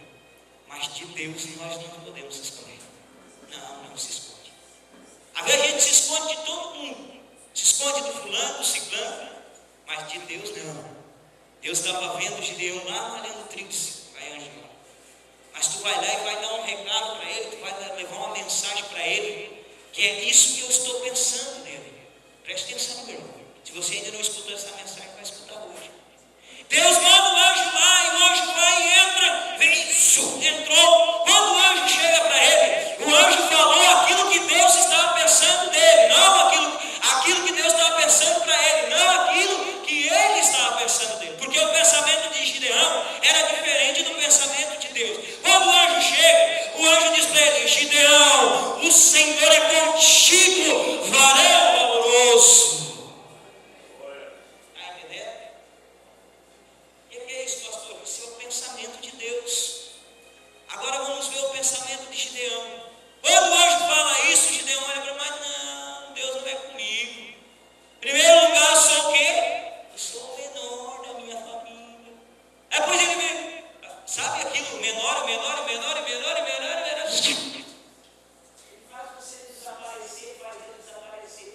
mas de Deus nós não podemos se esconder. Não se esconde. Às vezes a gente se esconde de todo mundo, se esconde do fulano, do ciclano, mas de Deus não. Deus estava vendo Gideão lá malhando trigo, vai anjo. Mas tu vai lá e vai dar um recado para ele, tu vai levar uma mensagem para ele, que é isso que eu estou pensando nele. Preste atenção, meu irmão. Se você ainda não escutou essa mensagem, vai escutar hoje. Deus manda o anjo lá, e o anjo vai e entra, entrou. Quando o anjo chega para ele, o anjo falou aquilo que Deus estava pensando dele, não aquilo que Deus estava pensando para ele, não aquilo que ele estava pensando dele, porque o pensamento de Gideão era diferente do pensamento de Deus. Quando o anjo chega, o anjo diz para ele: Gideão, o Senhor é contigo, varão valoroso. Está entendendo? O que é isso, pastor? Isso é o pensamento de Deus. Agora vamos ver o pensamento de Gideão. Quando o anjo fala isso, Gideão olha para ele: mas não, Deus não é comigo. Em primeiro lugar, eu sou o quê? Eu sou o menor da minha família. Depois ele me, sabe aquilo? Menor. Ele faz você desaparecer, faz ele desaparecer.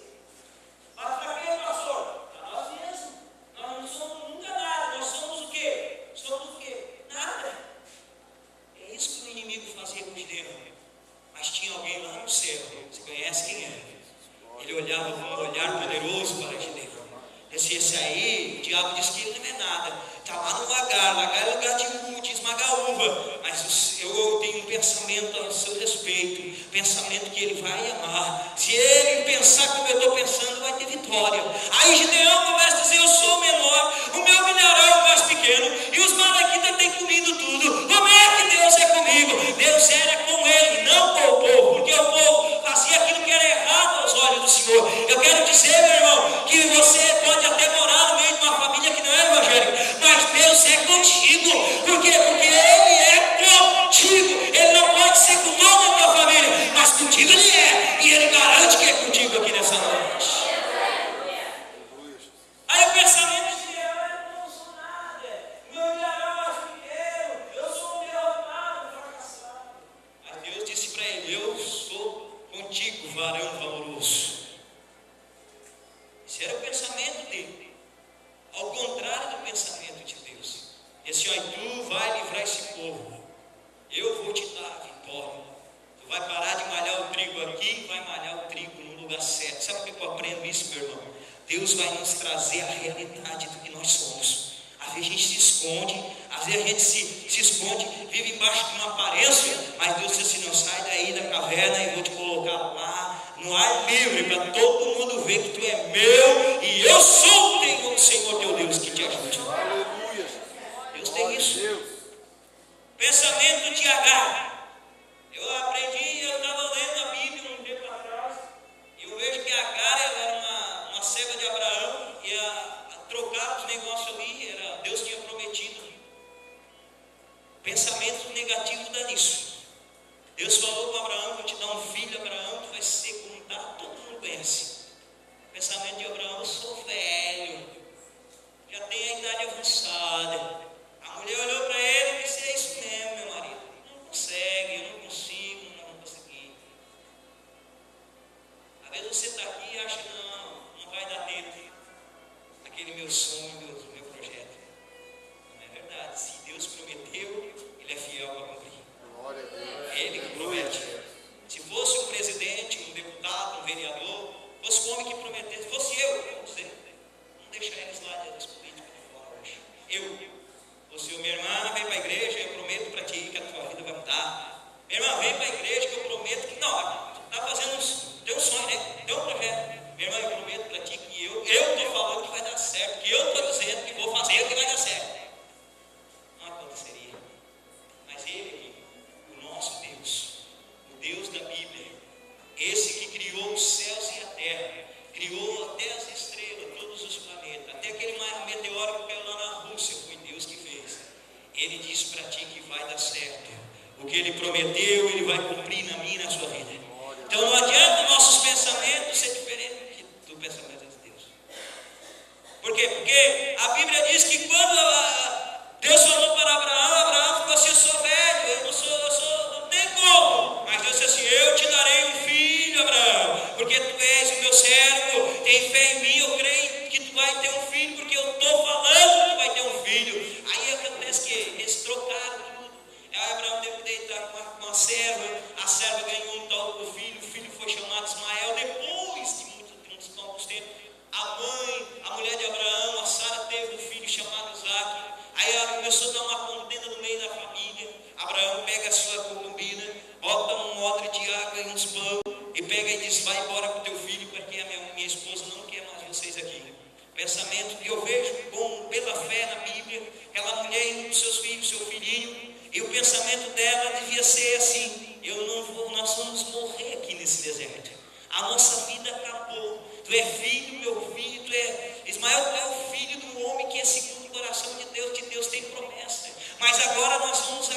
Mas para quê, pastor? Para nós mesmos. Nós não somos nunca nada. Nós somos o quê? Nada. É isso que o inimigo fazia com Gideão. Mas tinha alguém lá no céu. Você conhece quem é? Ele olhava com um olhar poderoso para Gideão. Esse aí, o diabo disse que ele não é nada. Está lá no lagar é lugar de esmagar uva. Mas eu tenho um pensamento a seu respeito. Pensamento que ele vai amar. Se ele pensar como eu estou pensando, vai ter vitória. Aí Gideão começa a dizer: eu sou o menor, o meu milharal é o mais pequeno, e os malaquitas têm comido tudo. Como é que Deus é comigo? Deus era com ele, não com o povo, porque o povo fazia aquilo que era errado aos olhos do Senhor. Eu quero dizer, meu irmão, que você pode até morar no meio de uma família que não é evangélica, mas Deus é contigo. Por quê? Porque Ele é contigo. Ele não pode ser com toda a tua família, mas contigo Ele é, e Ele garante que é contigo aqui nessa noite. Aí o pensamento de Deus: eu não sou nada, meu milharal é pequeno, eu sou um derrotado, fracassado. Mas Deus disse para ele: eu sou contigo, varão valoroso. Esse era o pensamento dele, ao contrário do pensamento de Deus. Esse: ó, tu vai livrar esse povo, eu vou te dar a vitória. Tu vai parar de malhar o trigo aqui, vai malhar o trigo no lugar certo. Sabe por que eu aprendo isso, meu irmão? Deus vai nos trazer a realidade do que nós somos. A Às vezes a gente se esconde, às vezes a gente se esconde, vive embaixo de uma aparência, mas Deus disse assim: não, sai daí da caverna e vou te colocar lá no ar livre, para todo mundo ver que tu é meu e eu sou o Senhor teu Deus que te ajude. Aleluia. Deus tem isso. Deus. Pensamento de Agar. Eu aprendi, eu estava lendo a Bíblia um tempo atrás, e eu vejo que Agar ela era uma serva de Abraão, e a trocar os negócios ali, Deus tinha prometido. Pensamento negativo dá nisso. Deus falou para Abraão: vou te dar um filho, Abraão, tu vai ser como tá, todo mundo conhece. Pensamento de Abraão: eu sou velho, já tenho a idade avançada. A mulher olhou para ele e disse: é isso mesmo, meu marido, não consegue, eu não consigo, não vou conseguir. Às vezes você está aqui e acha: não vai dar tempo, aquele meu sonho, meu projeto. Não é verdade. Se Deus prometeu, Ele é fiel para cumprir. Glória a Deus. É Ele que promete. Se fosse um presidente, um deputado, um vereador, fosse um homem que prometesse, fosse eu, vamos dizer, não deixar eles lá dos políticos de fora hoje. Fosse eu: minha irmã, vem para a igreja, eu prometo para ti que a tua vida vai mudar. Minha irmã, vem para a igreja que eu prometo que, não, está fazendo teu sonho, né? Teu projeto. Minha irmã, eu prometo para ti que eu estou falando que vai dar certo, que eu estou dizendo que vou fazer que vai dar certo. Não aconteceria. Mas Ele, o nosso Deus, o Deus da Bíblia, esse que criou os céus e a terra, criou até as estrelas, todos os planetas, até aquele meteoro que caiu lá na Rússia, foi Deus que fez. Ele diz para ti que vai dar certo. O que Ele prometeu, Ele vai cumprir na minha e na sua vida. Então não adianta nossos pensamentos ser diferentes do pensamento de Deus. Por quê? Porque a Bíblia diz que quando Deus falou para Abraão falou assim: eu sou velho, eu não tem como. Mas Deus disse assim: eu te darei um filho, Abraão, porque tu és o meu servo, tem fé em mim, eu creio que tu vai ter um filho, porque eu estou falando que tu vai ter um filho. Aí acontece que eles trocaram tudo. Aí Abraão teve que deitar com uma serva, a serva ganhou um tal do filho, o filho foi chamado Ismael. Depois de muitos poucos tempos, a mulher de Abraão, a Sara, teve um filho chamado Isaac. Aí ela começou a dar uma contenda no meio da família. Abraão pega a sua concubina, bota um odre de água e uns pães, e pega e diz: vai embora com teu filho, porque a minha esposa não quer mais vocês aqui. Pensamento que eu vejo pela fé na Bíblia, aquela mulher indo com seus filhos, seu filhinho, e o pensamento dela devia ser assim: nós vamos morrer aqui nesse deserto. A nossa vida acabou. Tu é filho, meu filho, Ismael, tu é o filho do homem que é segundo o coração de Deus tem promessa. Mas agora nós vamos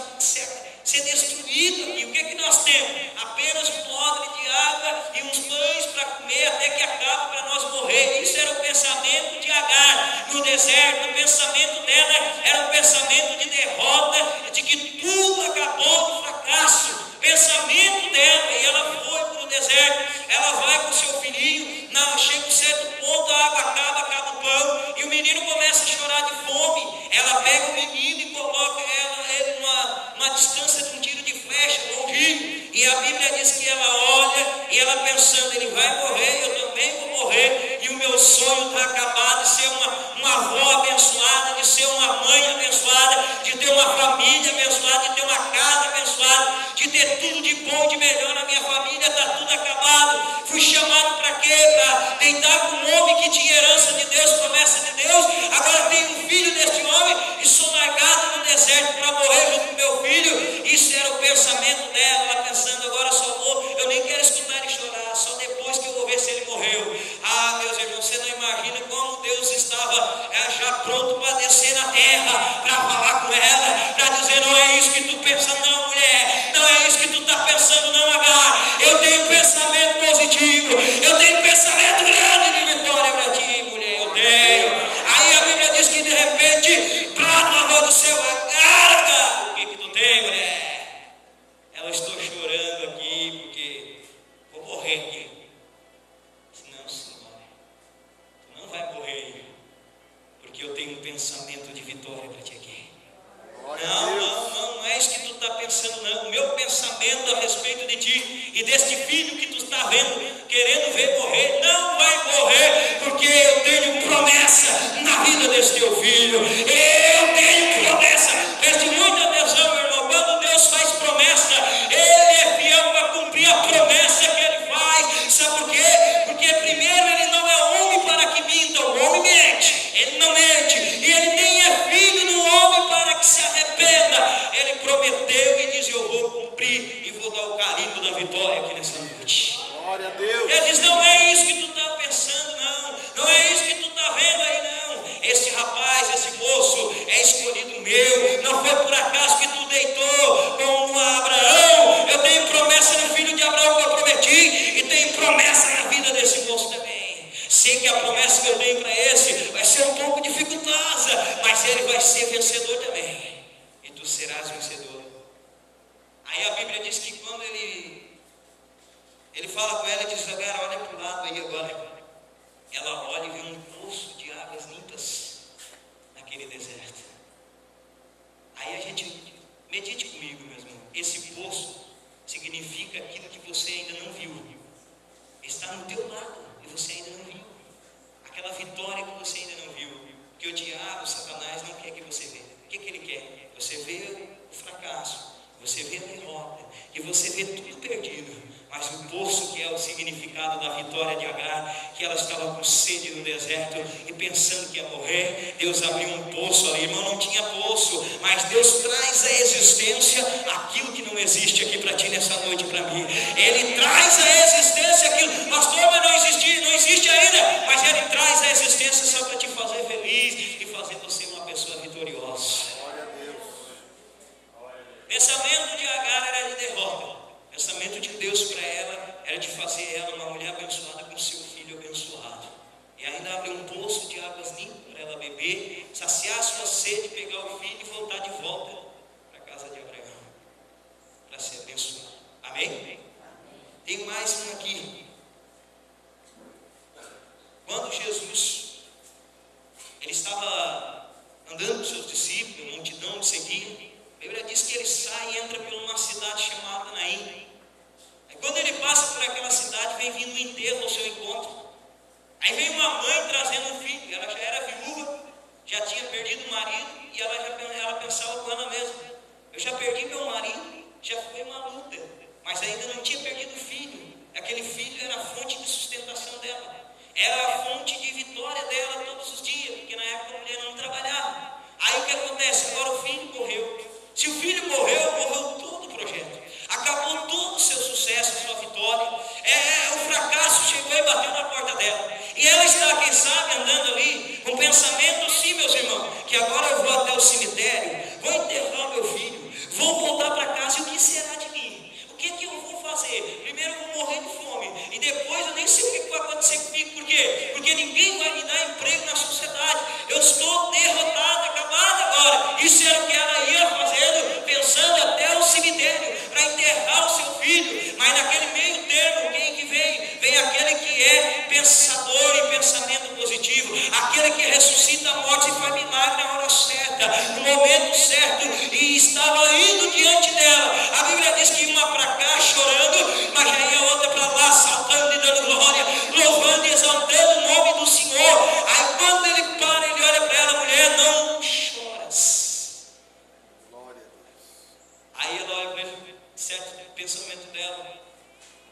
ser destruídos aqui. O que é que nós temos? Apenas um odre de água e uns pães para comer até que acabe, para nós morrer. Isso era o pensamento de Agar no deserto. O pensamento dela era um pensamento de derrota, de que tudo acabou no fracasso. Pensamento dela, e ela foi para o deserto. Ela vai com o seu filhinho, chega um certo ponto, a água acaba o pão, e o menino começa a chorar de fome. Ela pega o menino e coloca ele numa distância de um tiro de flecha, longinho. E a Bíblia diz que ela olha, e ela pensando: ele vai morrer, eu também vou morrer, e o meu sonho está acabado de ser uma avó abençoada, de ser uma mãe abençoada, de ter uma família abençoada, de ter uma casa abençoada, de ter tudo de bom, de melhor na minha família. Está tudo acabado. Fui chamado para quê? Para deitar com um homem que tinha herança de Deus, promessa de Deus. Agora tenho um filho deste homem e sou largado no deserto para morrer junto com meu filho. Isso era o pensamento dela. Ela pensando: agora só vou, eu nem quero escutar ele chorar, só depois que eu vou ver se ele morreu. Meus irmãos, você não imagina como Deus estava já pronto para descer na terra, para falar com ela, para dizer: não é isso que tu pensa, não, mulher, não é isso que tu está pensando, não, Agar. Eu tenho pensamento positivo, eu tenho pensamento grande de vitória para ti, mulher, eu tenho. Aí a Bíblia diz que de repente, brado na voz do céu: Agar, o que tu tem, mulher? Ela: estou chorando aqui porque vou morrer aqui. Não, senhora, tu não vai morrer, porque eu tenho um pensamento de vitória para ti aqui. Não é isso que tu está pensando, não. O meu pensamento a respeito de ti e deste filho que tu está vendo, querendo ver morrer, não vai morrer, porque eu tenho promessa na vida desse teu filho. serás vencedor. Aí a Bíblia diz que quando ele fala com ela, diz: Agar, olha para o lado aí agora. Ela olha e vê um poço de águas limpas naquele deserto. Aí a gente, medite comigo, meu irmão. Esse poço significa aquilo que você ainda não viu. Está no teu lado e você ainda não viu. Aquela vitória que você ainda não viu. Porque o diabo, o Satanás, não quer que você veja. O que ele quer? Você vê o fracasso, você vê a derrota, e você vê tudo perdido. Mas o poço, que é o significado da vitória de Agar, que ela estava com sede no deserto e pensando que ia morrer, Deus abriu um poço ali. Irmão, não tinha poço, mas Deus traz à existência aquilo que não existe aqui para ti nessa noite, para mim. Ele traz à existência aquilo, pastor, mas não existe ainda, mas Ele traz à existência só para te fazer feliz e fazer você uma pessoa vitoriosa. Glória a Deus. Pensamento de Agar era de derrota. Pensamento de Deus para ela era de fazer ela uma mulher abençoada com seu filho abençoado. E ainda abrir um poço de águas limpas para ela beber, saciar sua sede, pegar o filho e voltar de volta para a casa de Abraão, para ser abençoado. Amém? Tem mais um aqui. Quando Jesus ele estava andando com seus discípulos, a multidão o seguia, a Bíblia diz que ele sai e entra por uma cidade chamada Naim. Aí quando ele passa por aquela cidade, vem vindo o enterro ao seu encontro. Aí vem uma mãe trazendo um filho. Ela já era viúva, já tinha perdido o marido, e ela pensava com ela mesma: eu já perdi meu marido, já foi uma luta, mas ainda não tinha perdido o filho. Aquele filho era a fonte de sustentação dela, era a fonte de vitória dela todos os dias, porque na época a mulher não trabalhava. Aí o que acontece? Agora o filho morreu. Se o filho morreu, morreu todo o projeto. Acabou todo o seu sucesso, sua vitória. O fracasso chegou e bateu na porta dela. E ela está, quem sabe, andando ali com pensamento assim, meus irmãos, que agora eu vou até o cemitério, vou enterrar meu filho, vou voltar para casa, e o que será de mim? O que é que eu vou fazer? Primeiro eu vou morrer de fome, e depois eu nem sei o que vai acontecer comigo. Por quê? Porque ninguém vai me dar emprego na sociedade. Eu estou derrotada, acabada agora. Isso era o que ela ia fazendo, pensando até o cemitério, para enterrar o seu filho. Mas naquele meio termo, quem que vem? Vem aquele que é pensador e pensamento positivo, aquele que ressuscita a morte e faz milagre na hora certa, no momento certo, e estava indo diante dela. A Bíblia diz que uma para cá chorando, mas já ia outra para lá saltando e dando glória, louvando e exaltando o nome do Senhor. Aí quando ele para, ele olha para ela: mulher, não choras. Glória a Deus. Aí ela olha para ele, certo pensamento dela: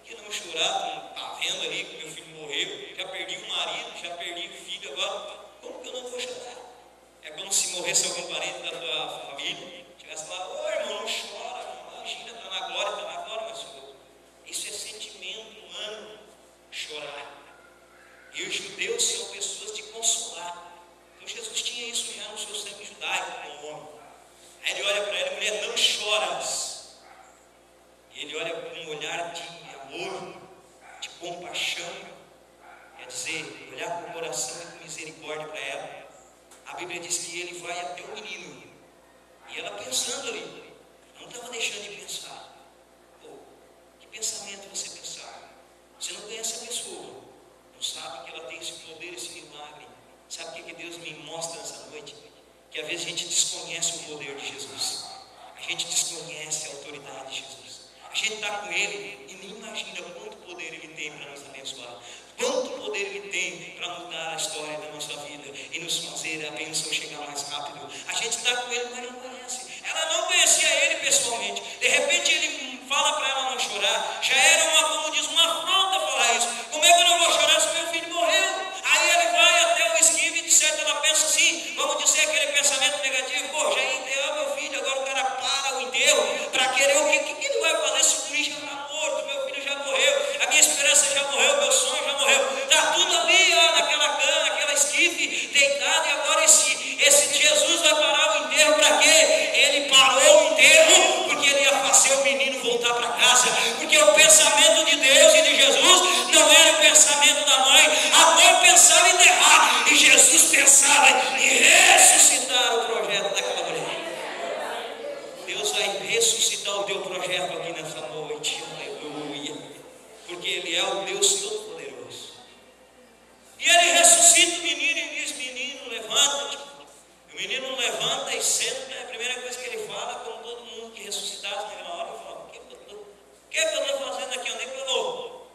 que não chorar, não está vendo ali que meu filho morreu, já perdi o marido, já perdi o filho, agora como que eu não vou chorar? É como se morresse algum parente da tua família, estivesse lá: ô irmão, não chora, imagina, está na glória, mas isso é sentimento humano, chorar. E os judeus são pessoas de consolar. Então Jesus tinha isso já no seu sangue judaico como homem. Aí ele olha para ela: mulher, não choras. E ele olha com um olhar de amor, de compaixão, quer dizer, olhar com o coração e com misericórdia para ela. A Bíblia diz que ele vai até o menino, e ela pensando ali, não estava deixando de pensar. Pô, que pensamento você pensar? Você não conhece a pessoa, não sabe que ela tem esse poder, esse milagre. Sabe o que Deus me mostra nessa noite? Que às vezes a gente desconhece o poder de Jesus, a gente desconhece a autoridade de Jesus. A gente está com Ele e nem imagina quanto poder Ele tem para nos abençoar, quanto poder Ele tem para mudar a história da nossa vida e nos fazer a bênção chegar mais rápido. A gente está com Ele, mas não conhece. Ela não conhecia Ele pessoalmente. De repente Ele fala para ela não chorar. Já era como diz, uma afronta falar isso. Como é que eu não vou chorar se meu filho morreu? Aí ele vai até o esquivo e de certo ela pensa assim, vamos dizer aquele pensamento negativo: pô, já ia enterrar meu filho, agora o cara para o enterro para querer o que ele vai fazer se o guri já está morto, meu filho já morreu, a minha esperança já morreu, meu sonho já morreu, está tudo ali, ó, naquela cama, naquela esquife, deitado, e agora esse Jesus vai parar o enterro para quê? ressuscitar o teu projeto aqui nessa noite. Aleluia. Porque Ele é o Deus Todo-Poderoso. E Ele ressuscita o menino e diz: menino, levanta-te. O menino levanta e senta. A primeira coisa que ele fala, como todo mundo que ressuscitasse naquela hora, ele fala: o que eu estou fazendo aqui? Onde é que eu vou?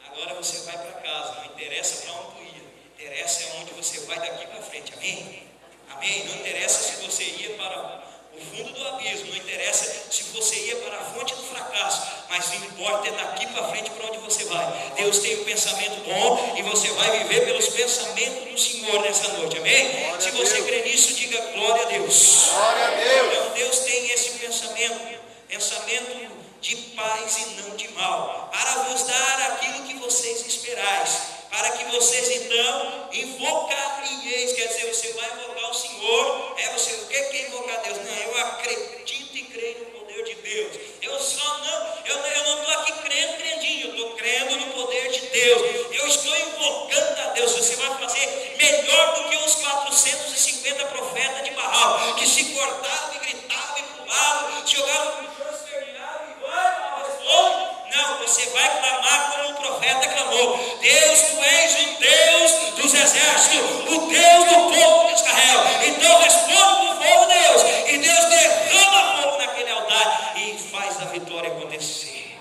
Agora você vai para casa. Não interessa para onde tu ia. Interessa é onde você vai daqui para frente. Amém? Amém? Não interessa se você ia para o fundo do abismo. Não interessa se você ia para a fonte do fracasso. Mas o que importa é daqui para frente para onde você vai. Deus tem um pensamento bom e você vai viver pelos pensamentos do Senhor nessa noite. Amém? Glória Se a você Deus. crê nisso, diga glória a Deus. Glória a Deus. Então Deus tem esse pensamento de paz e não de mal, para vos dar aquilo que vocês esperais, para que vocês então invocarieis. Quer dizer, você vai invocar o Senhor. O que é invocar Deus? Não, eu acredito e creio no poder de Deus. Eu não estou aqui crendinho, eu estou crendo no poder de Deus. Eu estou invocando a Deus. Você vai fazer melhor do que os 450 profetas de Baal, que se cortaram e gritavam e pulavam, jogaram no chão, exterminaram e não, você vai clamar como o profeta clamou: Deus, tu és o Deus dos exércitos, o Deus do povo de Israel. Então responde para o povo, Deus, e Deus derrama fogo naquele altar e faz a vitória acontecer.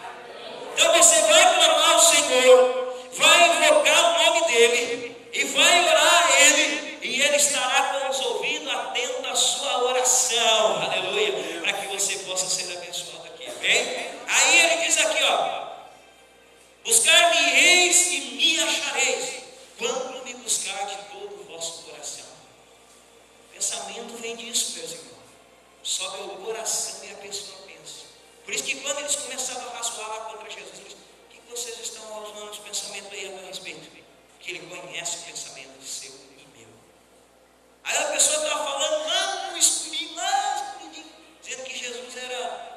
Então você vai clamar ao Senhor, vai invocar o nome dEle e vai orar a Ele, e Ele estará com os ouvidos atentos à sua oração. Aleluia. Para que você possa ser abençoado aqui. Amém? Aí Ele diz aqui, buscar-me-eis e me achareis, quando me buscar de todo o vosso coração. O pensamento vem disso, meus irmãos. Sobe ao coração e a pessoa pensa. Por isso que quando eles começavam a razoar contra Jesus, eles disseram: o que vocês estão usando os pensamentos aí a meu respeito? Porque Ele conhece o pensamento de seu e meu. Aí a pessoa estava falando lá no escurinho, dizendo que Jesus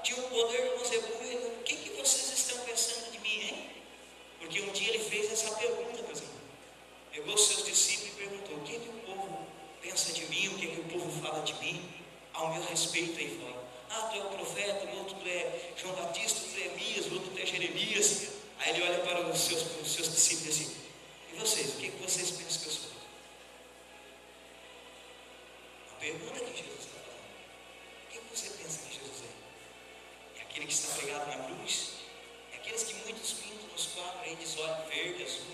tinha o poder de Moisés. O que vocês estão pensando de mim, hein? Porque um dia Ele fez essa pergunta, meus irmãos. Pegou os seus discípulos e perguntou: o que o povo pensa de mim? O que o povo fala de mim? Ao meu respeito. Ele falou: tu é o profeta, o outro tu é João Batista, tu é Elias, o outro tu é Jeremias. Aí Ele olha para os seus discípulos assim: e vocês? O que vocês pensam que eu sou? A pergunta que Jesus está falando: o que você pensa que Jesus é? É aquele que está pregado na cruz? É aqueles que muitos pintam nos quadros aí, diz olho verde, azul?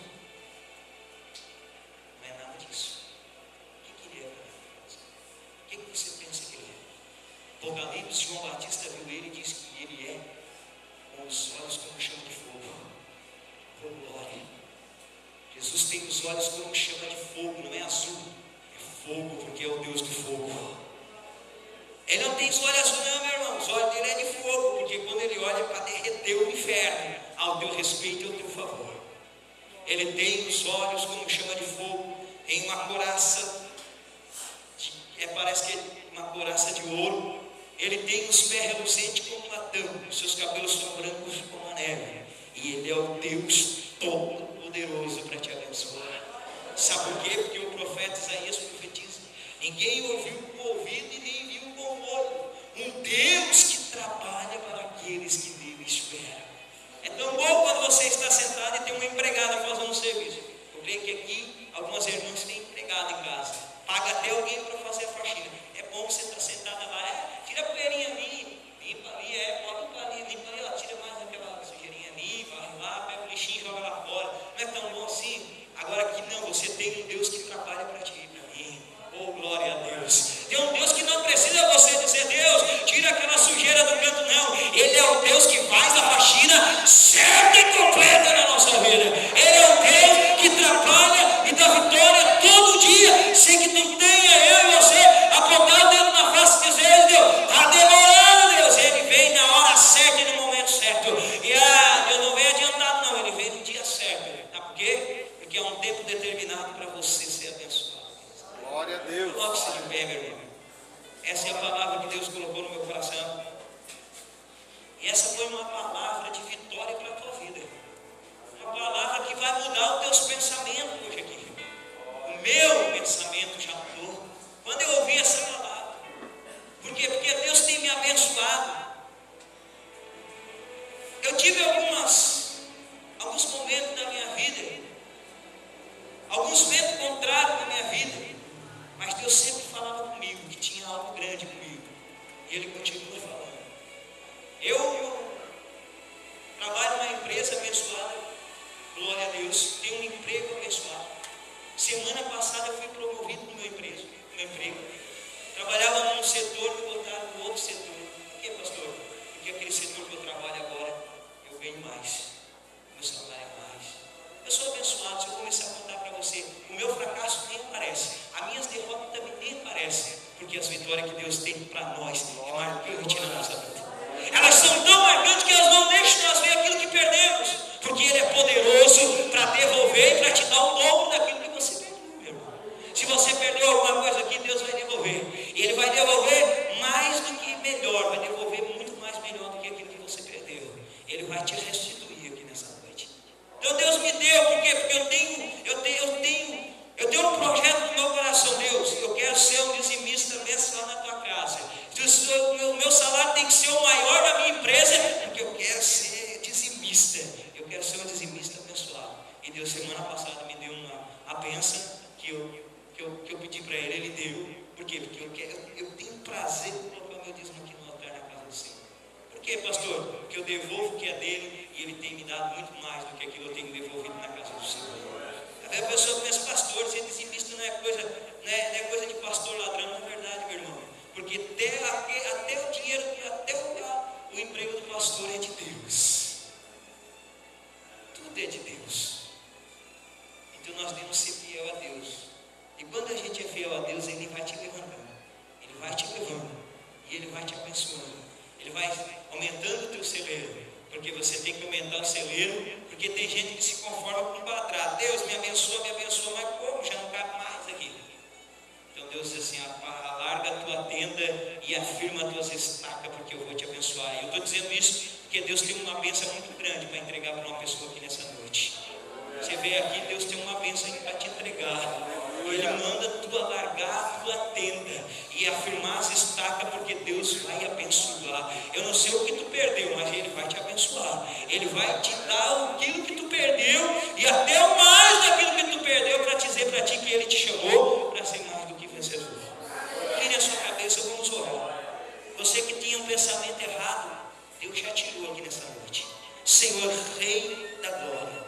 Não é nada disso. O que Ele é para nós? O que você pensa que Ele é? Apocalipse, João Batista viu Ele e disse que Ele é com os olhos como chama de fogo. Oh, glória! Jesus tem os olhos como chama de fogo, não é azul, é fogo, porque é o Deus do fogo. Ele não tem os olhos azul não, meu irmão. Os olhos dele é de fogo, porque quando Ele olha é para derreter o inferno ao teu respeito e ao teu favor. Ele tem os olhos como chama de fogo, tem uma couraça, parece que é uma couraça de ouro. Ele tem os pés reluzentes como latão, os seus cabelos são brancos como a neve. E Ele é o Deus Todo-Poderoso para te abençoar. Sabe por quê? Porque o profeta Isaías profetiza: ninguém ouviu com o ouvido e nem viu com o olho um Deus que trabalha para aqueles que nele esperam. É tão bom quando você está sentado e tem uma empregada fazendo um serviço. Eu creio que aqui algumas irmãs têm empregada em casa, paga até alguém para fazer a faxina. É bom você estar sentada lá, tira a poeirinha ali, limpa ali, bota ali, limpa ali, tira mais aquela sujeirinha ali, vai lá, pega o lixinho e joga lá fora. Não é tão bom assim? Agora que não, você tem um Deus que trabalha para ti e para mim. Oh, glória a Deus. Tem um Deus que não precisa tive alguns momentos da minha vida, alguns ventos contrários na minha vida, mas Deus sempre falava comigo que tinha algo grande comigo, e Ele continua falando. Eu trabalho numa empresa abençoada, glória a Deus, tenho um emprego abençoado. Semana passada eu fui promovido no meu emprego. Trabalhava num setor, me botaram no outro setor. Por que, pastor? Porque aquele setor que eu trabalho agora, eu ganho mais, meu salário é mais. Eu sou abençoado. Se eu começar a contar para você, o meu fracasso nem aparece, as minhas derrotas também nem aparecem, porque as vitórias que Deus tem para nós é marcante na nossa vida. Elas são tão marcantes que elas não deixam nós ver aquilo que perdemos, porque Ele é poderoso para devolver e para te dar o dobro daquilo que você perdeu, meu irmão. Se você perdeu alguma coisa aqui, Deus vai devolver, e Ele vai devolver mais do que melhor, vai devolver muito mais melhor do que aquilo que você perdeu. Ele vai te restituir aqui nessa noite. Então Deus me deu, por quê? Porque eu tenho um projeto no meu coração. Deus, eu quero ser um dizimista mensal na tua casa. O meu salário tem que ser o maior da minha empresa, porque eu quero ser dizimista. Eu quero ser um dizimista abençoado. E Deus, semana passada, me deu uma bênção que eu pedi para Ele deu. Por quê? Porque eu tenho prazer em colocar o meu dízimo aqui no altar na casa do Senhor. Por quê, pastor? Porque eu devolvo o que é dele, e Ele tem me dado muito mais do que aquilo que eu tenho devolvido na casa do Senhor. Até a pessoa pensa, pastor, ser dizimista não é coisa de pastor ladrão. Não é verdade, meu irmão. Porque até o dinheiro, até o emprego do pastor é de Deus. Tudo é de Deus. Então nós devemos ser fiel a Deus. E quando a gente é fiel a Deus, Ele vai te levantando. Ele vai te levando. E Ele vai te abençoando. Ele vai aumentando o teu celeiro. Porque você tem que aumentar o celeiro. Porque tem gente que se conforma com um quadrado. Deus me abençoa, mas como? Já não cabe mais aqui. Então Deus diz assim, alarga a tua tenda e afirma as tuas estacas, porque eu vou te abençoar. E eu estou dizendo isso porque Deus tem uma bênção muito grande para entregar para uma pessoa aqui nessa noite. Você vê aqui, Deus tem uma bênção para te entregar. Ele manda tu alargar a tua tenda e afirmar as estacas, porque Deus vai abençoar. Eu não sei o que tu perdeu, mas Ele vai te abençoar. Ele vai te dar aquilo que tu perdeu e até o mais daquilo que tu perdeu, para dizer para ti que Ele te chamou para ser mais do que vencedor. Vire a sua cabeça, vamos orar. Você que tinha um pensamento errado, Deus já tirou aqui nessa noite. Senhor, Rei da glória,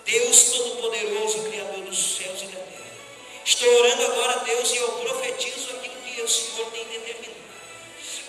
Deus Todo-Poderoso, Criador dos céus e da terra, estou orando agora, Deus, e eu profetizo aquilo que o Senhor tem determinado.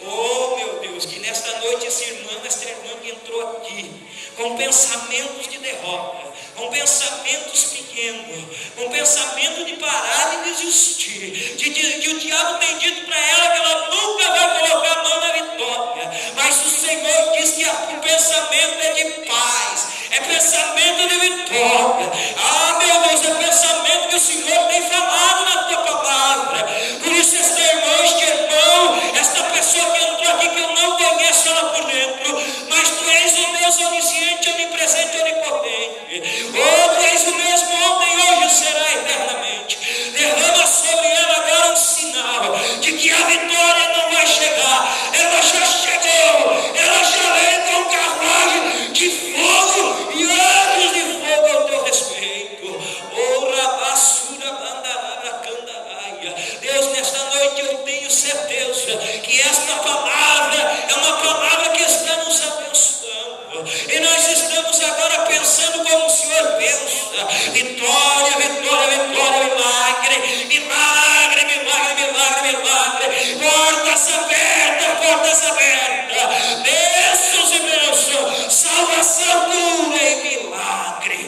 Oh, meu Deus, que nesta noite esta irmã que entrou aqui com pensamentos de derrota, com pensamentos pequenos, com pensamento de parar de desistir, que o diabo tem dito para ela que ela nunca vai colocar a mão na vitória, mas o Senhor diz que o pensamento é de paz, é pensamento de vitória. Ah, meu Deus, é pensamento que o Senhor tem falado na tua palavra. Por isso esta irmã, este irmão, esta pessoa que entrou aqui, que eu não conheço ela por dentro, mas tu és o Deus onisciente, onipresente, onipotente. Oh, tu és o mesmo ontem, hoje e será eternamente. Derrama sobre ela agora um sinal de que a vitória não vai chegar, ela já chegou, ela já vem com carruagem de fogo e anjos de fogo ao teu respeito. Oh, rabassura, bandarabra, candaraia. Deus, nesta noite eu tenho certeza que esta palavra é uma palavra que está nos abençoando, e nós estamos agora pensando como o Senhor pensa: vitória, vitória, vitória, milagre, milagre, milagre, milagre, milagre, portas abertas, portas abertas, bênçãos e bênçãos, salvação, cura e milagre.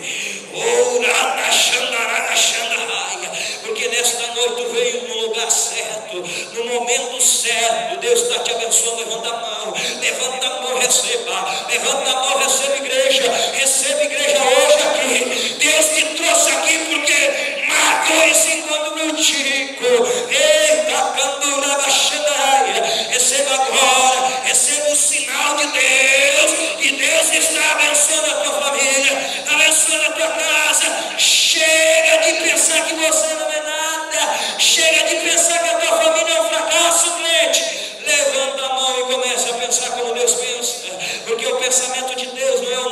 Ora, na xandará, xandarraia, porque nesta noite tu veio no lugar certo, no momento certo. Deus está te abençoando. Levanta a mão, receba. Levanta a mão, receba igreja hoje aqui. Deus te trouxe aqui porque marcou esse encontro contigo. Eita, candura, baixandaia. Receba agora, receba o sinal de Deus, que Deus está abençoando a tua família, abençoando a tua casa. Chega de pensar que você não é nada, chega de pensar que a tua família é um fracasso, crente. Levanta a mão e comece a pensar como Deus pensa, porque o pensamento de Deus não é o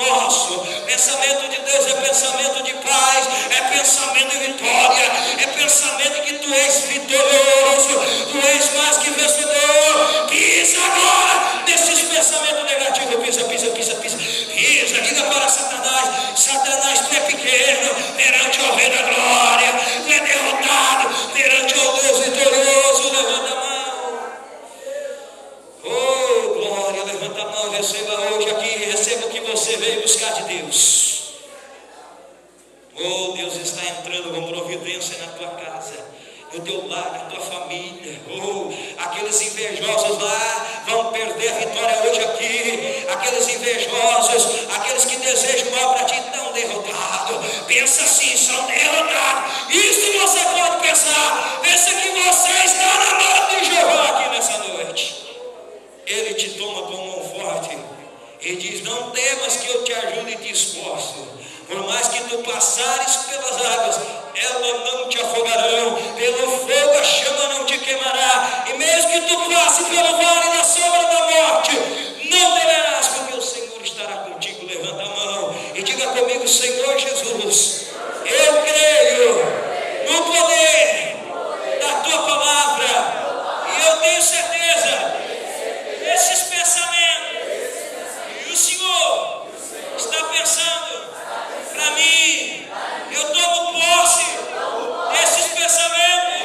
glória, levanta a mão, receba hoje aqui, receba o que você veio buscar de Deus. Oh, Deus está entrando com providência na tua casa, no teu lar, na tua família. Oh, aqueles invejosos lá vão perder a vitória hoje aqui. Aqueles invejosos, aqueles que desejam mal para ti, estão derrotados. Pensa assim, são derrotados. Isso você pode pensar. Pensa que você está na mão de Jeová aqui nessa noite. Ele te toma com mão forte e diz: não temas que eu te ajude e te esforço. Por mais que tu passares pelas águas, elas não te afogarão. Pelo fogo a chama não te queimará. E mesmo que tu passe pelo vale da sombra da morte, não temerás, porque o Senhor estará contigo. Levanta a mão e diga comigo: Senhor Jesus, eu creio no poder da tua palavra. E eu tenho certeza desses pensamentos. E o Senhor está pensando para mim. Eu tomo posse desses pensamentos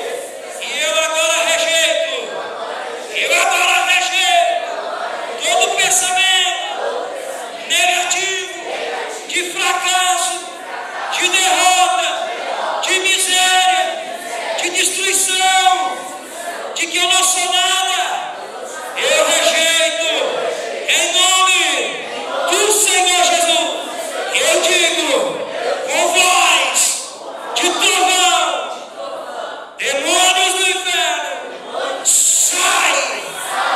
e eu agora rejeito todo pensamento negativo, de fracasso, de derrota, de miséria, de destruição, de que eu não sou nada. Eu rejeito em nome do Senhor Jesus. Eu digo com voz de trovão: demônios do inferno, sai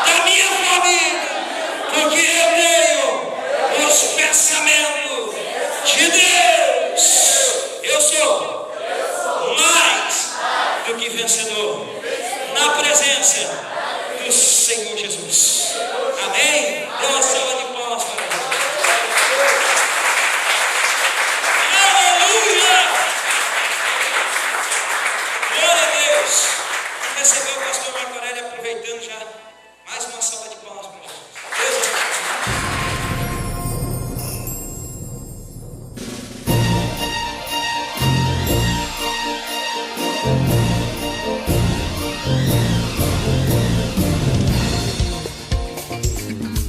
da minha família, porque eu tenho os pensamentos de Deus. Eu sou mais do que vencedor na presença do Senhor Jesus. Amém? Dê uma salva de palmas para Deus. Recebeu o pastor Marco Aurélio, aproveitando já, mais uma salva de palmas para Jesus. Deus